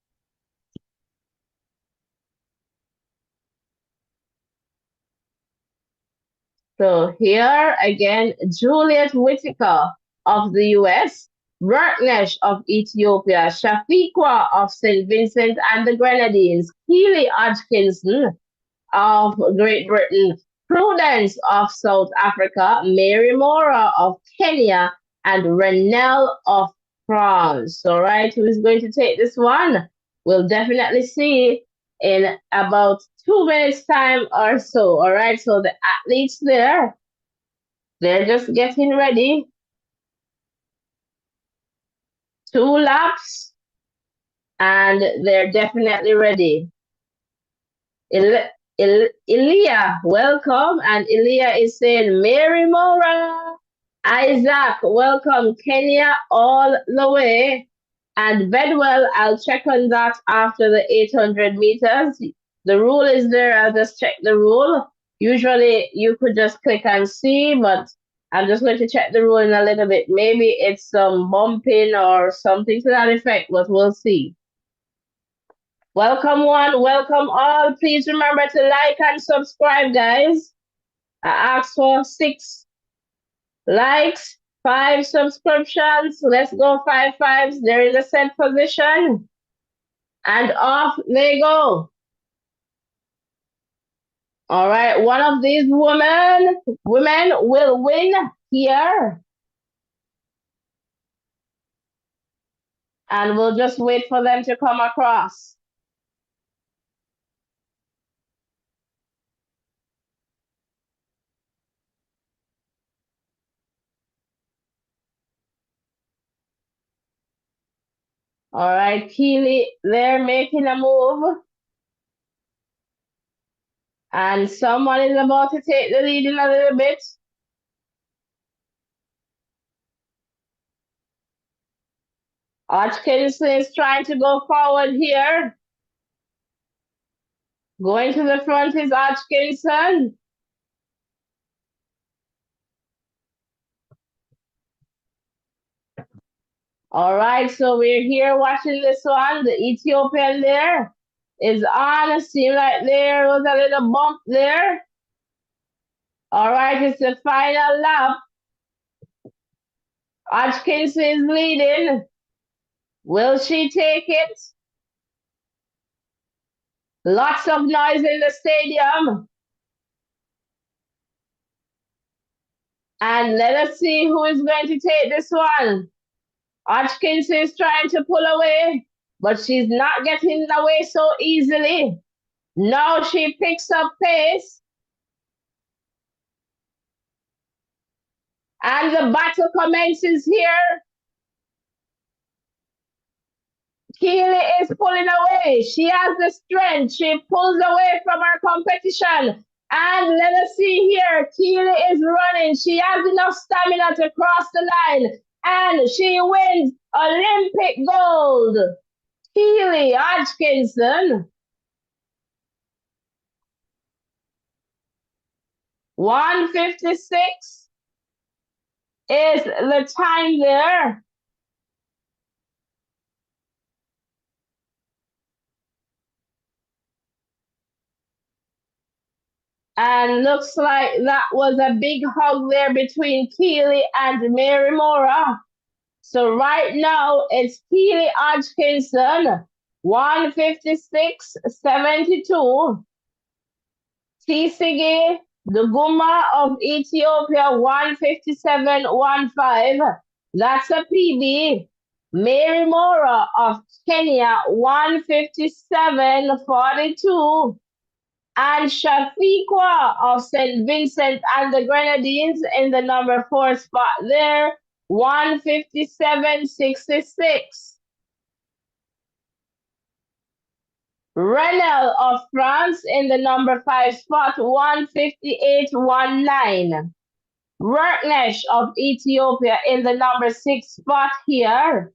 So here again, Juliet Whitaker of the US, Berknesh of Ethiopia, Shafiqua of St. Vincent and the Grenadines, Keely Hodgkinson of Great Britain, Prudence of South Africa, Mary Mora of Kenya, and Renelle of France. All right, who is going to take this one? We'll definitely see in about 2 minutes time or so. All right, so the athletes there, they're just getting ready. 2 laps, and they're definitely ready. Ilya, welcome. And Ilya is saying, Mary Mora. Isaac, welcome. Kenya all the way. And Bedwell, I'll check on that after the 800 meters. The rule is there. I'll just check the rule. Usually you could just click and see, but I'm just going to check the rule in a little bit. Maybe it's some bumping or something to that effect, but we'll see. Welcome one, welcome all. Please remember to like and subscribe, guys. I asked for 6 likes, 5 subscriptions. Let's go 5 fives. They're in a set position. And off they go. All right, one of these women will win here. And we'll just wait for them to come across. All right, Keely, they're making a move. And someone is about to take the lead in a little bit. Hodgkinson is trying to go forward here. Going to the front is Hodgkinson. All right, so we're here watching this one. The Ethiopian there is on. It seemed like there was a little bump there. All right, it's the final lap. Hodgkinson is leading. Will she take it? Lots of noise in the stadium. And let us see who is going to take this one. Hodgkinson is trying to pull away, but she's not getting away so easily. Now she picks up pace. And the battle commences here. Keely is pulling away. She has the strength. She pulls away from her competition. And let us see here. Keely is running. She has enough stamina to cross the line. And she wins Olympic gold. Keely Hodgkinson. 1:56 is the time there. And looks like that was a big hug there between Keely and Mary Mora. So right now it's Keely Hodgkinson, 1:56.72. Tsigi Duguma of Ethiopia, 1:57.15. That's a PB. Mary Mora of Kenya, 1:57.42. And Shafiqua of St. Vincent and the Grenadines in the number 4 spot there, 1:57.66. Renel of France in the number 5 spot, 158.19. Worknesh of Ethiopia in the number 6 spot here,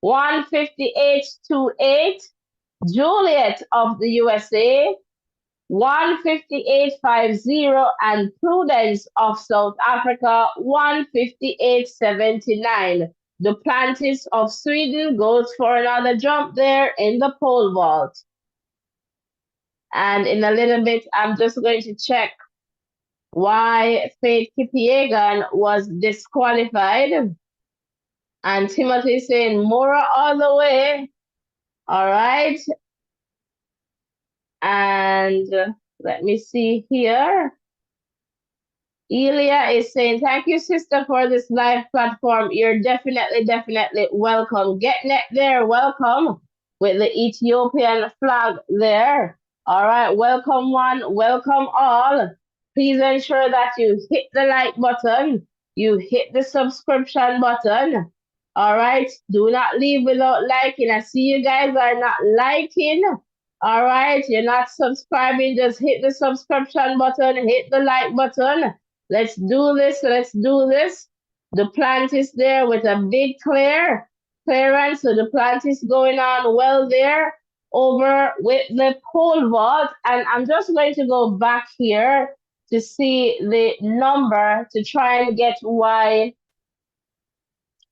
158.28. Juliet of the USA, 158.50, and Prudence of South Africa, 158.79. Duplantis of Sweden goes for another jump there in the pole vault. And in a little bit, I'm just going to check why Faith Kipiegan was disqualified. And Timothy saying Mora all the way. All right. And let me see here. Elia is saying, thank you, sister, for this live platform. You're definitely welcome. Get net there, welcome, with the Ethiopian flag there. All right, welcome one, welcome all. Please ensure that you hit the like button, you hit the subscription button. All right, do not leave without liking. I see you guys are not liking. All right, you're not subscribing, just hit the subscription button, hit the like button. Let's do this. Let's do this. The plant is there with a big clearance. So the plant is going on well there over with the pole vault. And I'm just going to go back here to see the number to try and get why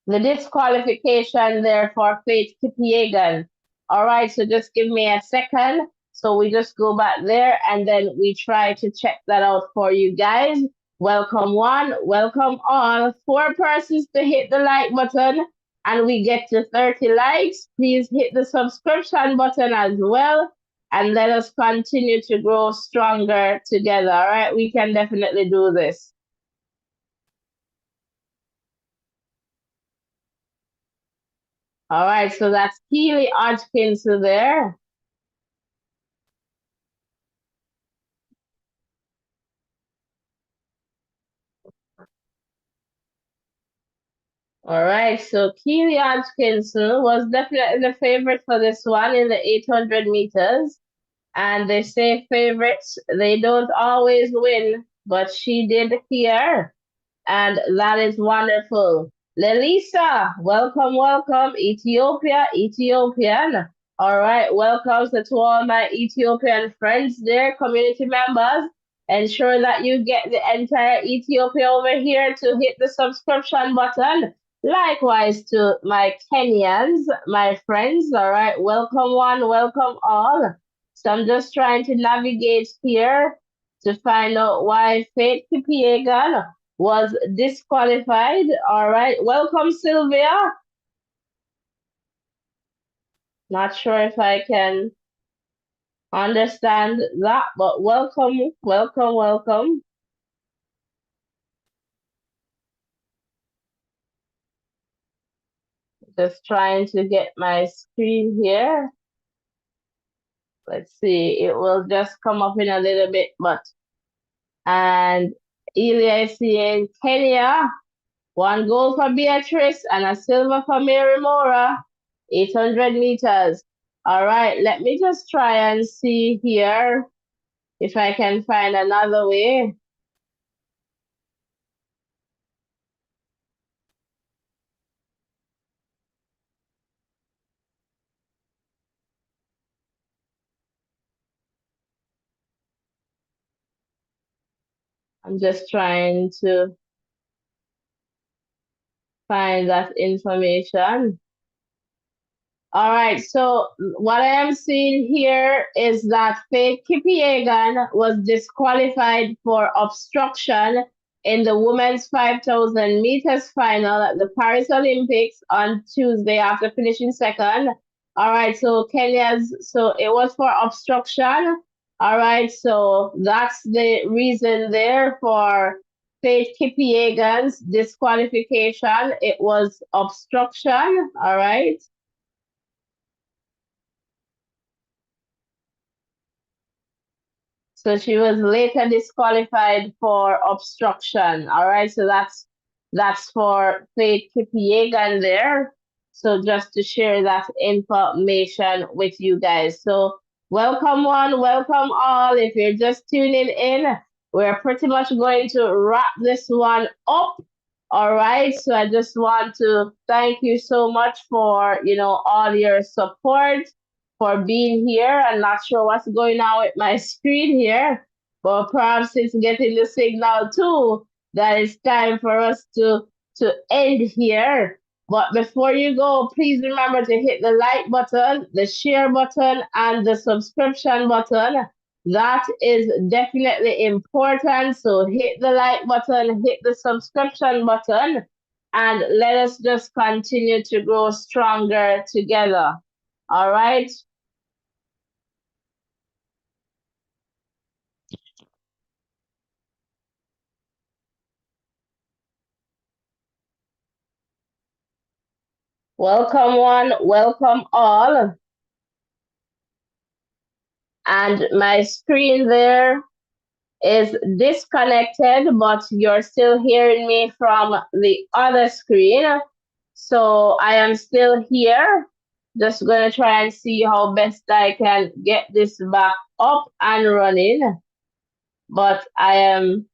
the disqualification there for Faith Kipiegan. All right, so just give me a second. So we just go back there and then we try to check that out for you guys. Welcome one, welcome all. 4 persons to hit the like button and we get to 30 likes. Please hit the subscription button as well and let us continue to grow stronger together. All right, we can definitely do this. All right, so that's Keely Hodgkins there. All right, so Keely Hodgkinson was definitely the favorite for this one in the 800 meters. And they say favorites, they don't always win, but she did here. And that is wonderful. Lelisa, welcome, welcome. Ethiopia, Ethiopian. All right, welcome to all my Ethiopian friends there, community members. Ensure that you get the entire Ethiopia over here to hit the subscription button. Likewise to my Kenyans, my friends. All right, welcome one, welcome all. So I'm just trying to navigate here to find out why Faith Kipiegan was disqualified. All right, welcome, Sylvia. Not sure if I can understand that, but welcome, welcome, welcome. Just trying to get my screen here. Let's see, it will just come up in a little bit, and Elia is saying Kenya, 1 gold for Beatrice and a silver for Mary Mora, 800 meters. All right, let me just try and see here if I can find another way. I'm just trying to find that information. All right, so what I am seeing here is that Faith Kipiegan was disqualified for obstruction in the women's 5,000 meters final at the Paris Olympics on Tuesday after finishing second. All right, so so it was for obstruction. All right, so that's the reason there for Faith Kipiegan's disqualification. It was obstruction. All right. So she was later disqualified for obstruction. All right, so that's for Faith Kipiegan there. So just to share that information with you guys. So Welcome one, welcome all. If you're just tuning in, we're pretty much going to wrap this one up. All right. So I just want to thank you so much for, all your support, for being here. I'm not sure what's going on with my screen here, but perhaps it's getting the signal too that it's time for us to end here. But before you go, please remember to hit the like button, the share button, and the subscription button. That is definitely important. So hit the like button, hit the subscription button, and let us just continue to grow stronger together. All right. Welcome one, welcome all. And my screen there is disconnected, but you're still hearing me from the other screen. So I am still here. Just gonna try and see how best I can get this back up and running. But I am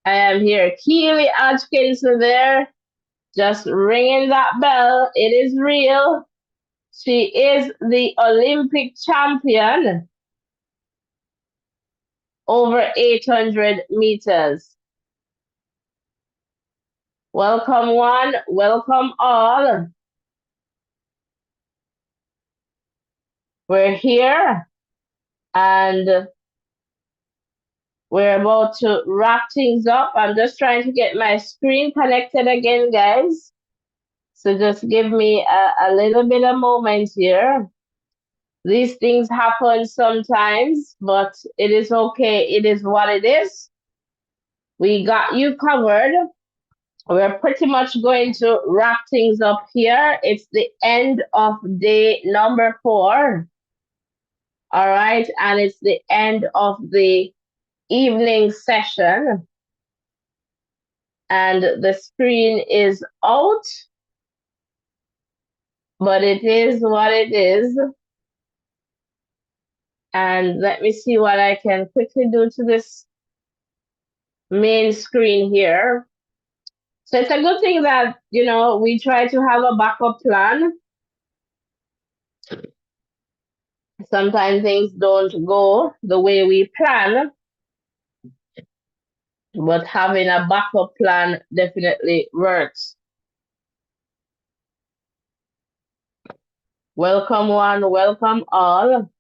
here. Keely Atkinson there, just ringing that bell. It is real. She is the Olympic champion over 800 meters. Welcome one, welcome all. We're here and we're about to wrap things up. I'm just trying to get my screen connected again, guys. So just give me a little bit of moment here. These things happen sometimes, but it is okay. It is what it is. We got you covered. We're pretty much going to wrap things up here. It's the end of day number 4. All right. And it's the end of the evening session. And the screen is out, but it is what it is. And let me see what I can quickly do to this main screen here. So it's a good thing that, we try to have a backup plan. Sometimes things don't go the way we plan, but having a backup plan definitely works. Welcome one, welcome all.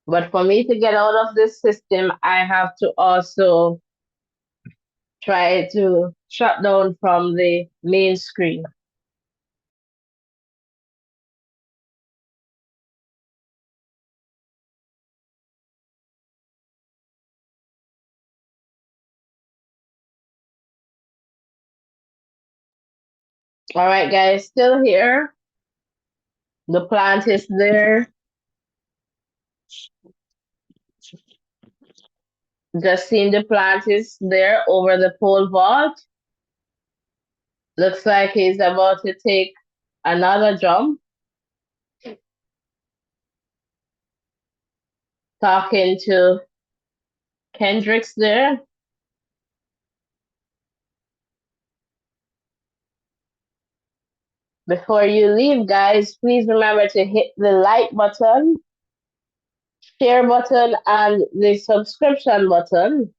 But for me to get out of this system, I have to also try to shut down from the main screen. All right, guys, still here. The plant is there. Just seeing the plant is there over the pole vault. Looks like he's about to take another jump. Talking to Kendricks there. Before you leave, guys, please remember to hit the like button, share button, and the subscription button.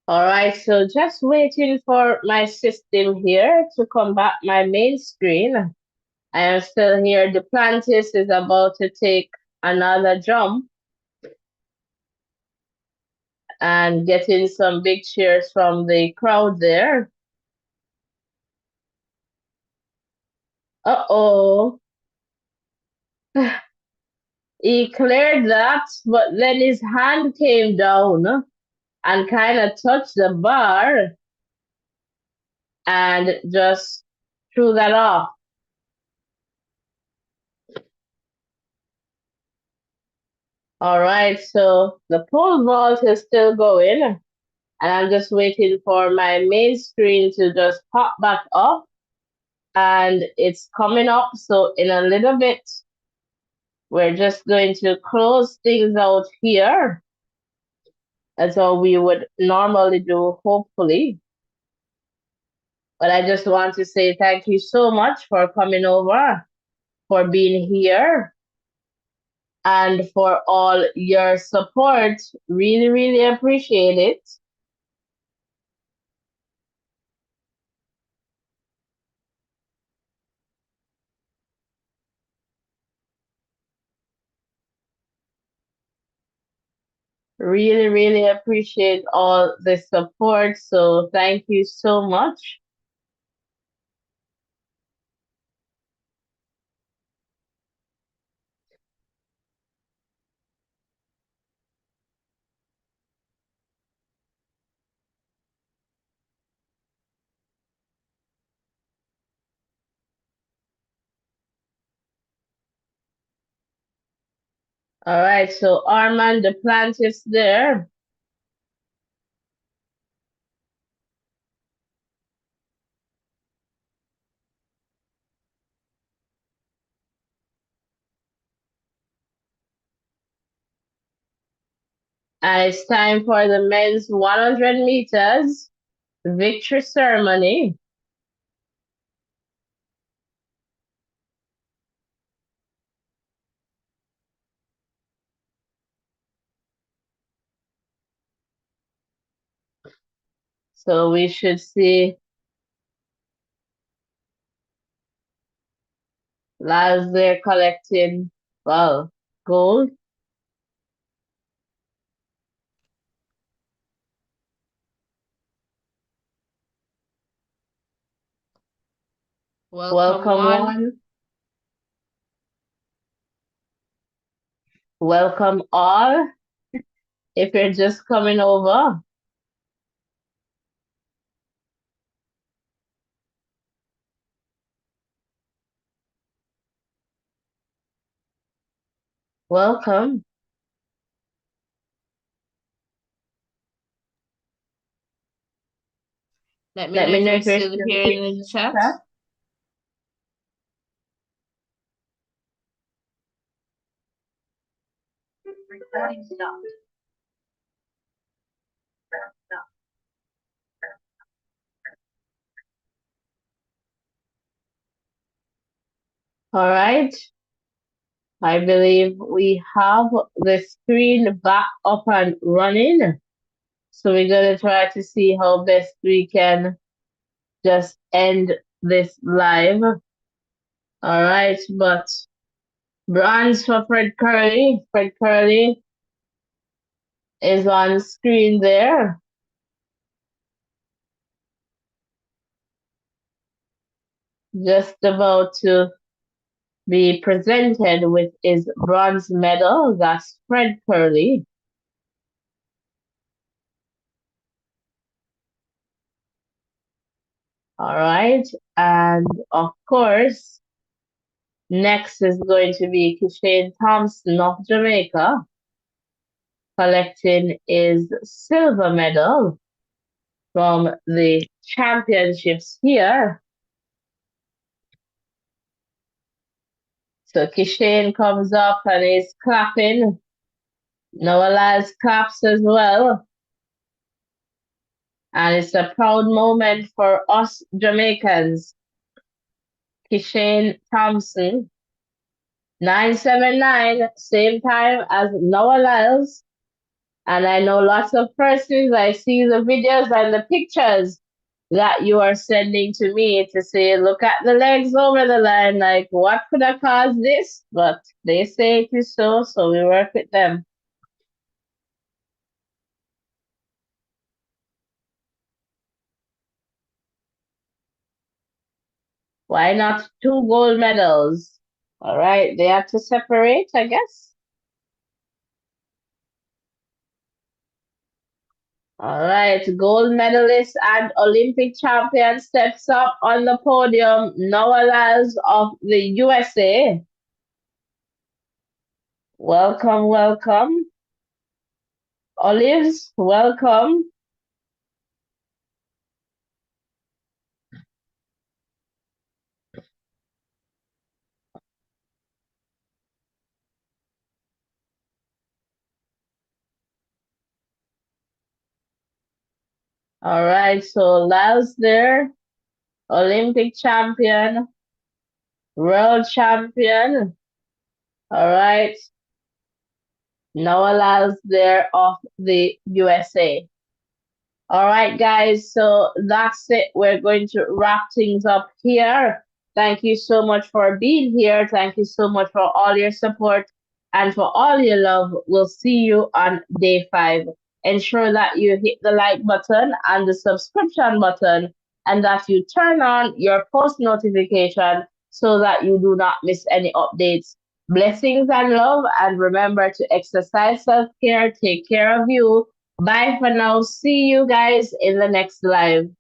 All right, so just waiting for my system here to come back my main screen. I am still here. Duplantis is about to take another jump and getting some big cheers from the crowd there. Uh-oh. He cleared that, but then his hand came down and kind of touched the bar. and just threw that off. All right, so the pole vault is still going, and I'm just waiting for my main screen to just pop back up, and it's coming up. So in a little bit, we're just going to close things out here as how we would normally do, hopefully. But I just want to say thank you so much for coming over, for being here, and for all your support. Really, really appreciate it. Really, really appreciate all the support. So thank you so much. All right, so Armand, the plant is there. And it's time for the men's 100 meters victory ceremony. So we should see Laz there collecting, well, gold.
Welcome
Welcome
one.
one. Welcome all. If you're just coming over, welcome.
Let me
Let
know
me
if
know
you're
if you're
still
still
here in
here
the
in the
chat.
chat. All right. I believe we have the screen back up and running. So we're going to try to see how best we can just end this live. All right. But bronze for Fred Curley. Fred Curley is on screen there. Just about to be presented with his bronze medal. That's Fred Curley. All right. And of course, next is going to be Kishane Thompson of Jamaica, collecting his silver medal from the championships here. So Kishane comes up and is clapping. Noah Lyles claps as well. And it's a proud moment for us Jamaicans. Kishane Thompson, 979, same time as Noah Lyles. And I know lots of persons, I see the videos and the pictures that you are sending to me to say, look at the legs over the line, like what could have caused this? But they say it is so, so we work with them. Why not two gold medals? All right, they have to separate, I guess. All right, gold medalist and Olympic champion steps up on the podium. Noah Lyles of the USA. Welcome, welcome. Olives, welcome. All right, so Lyles there, Olympic champion, world champion. All right, Noah Lyles there of the USA. All right, guys. So that's it. We're going to wrap things up here. Thank you so much for being here. Thank you so much for all your support and for all your love. We'll see you on day 5. Ensure that you hit the like button and the subscription button and that you turn on your post notification so that you do not miss any updates. Blessings and love. And remember to exercise self care. Take care of you. Bye for now. See you guys in the next live.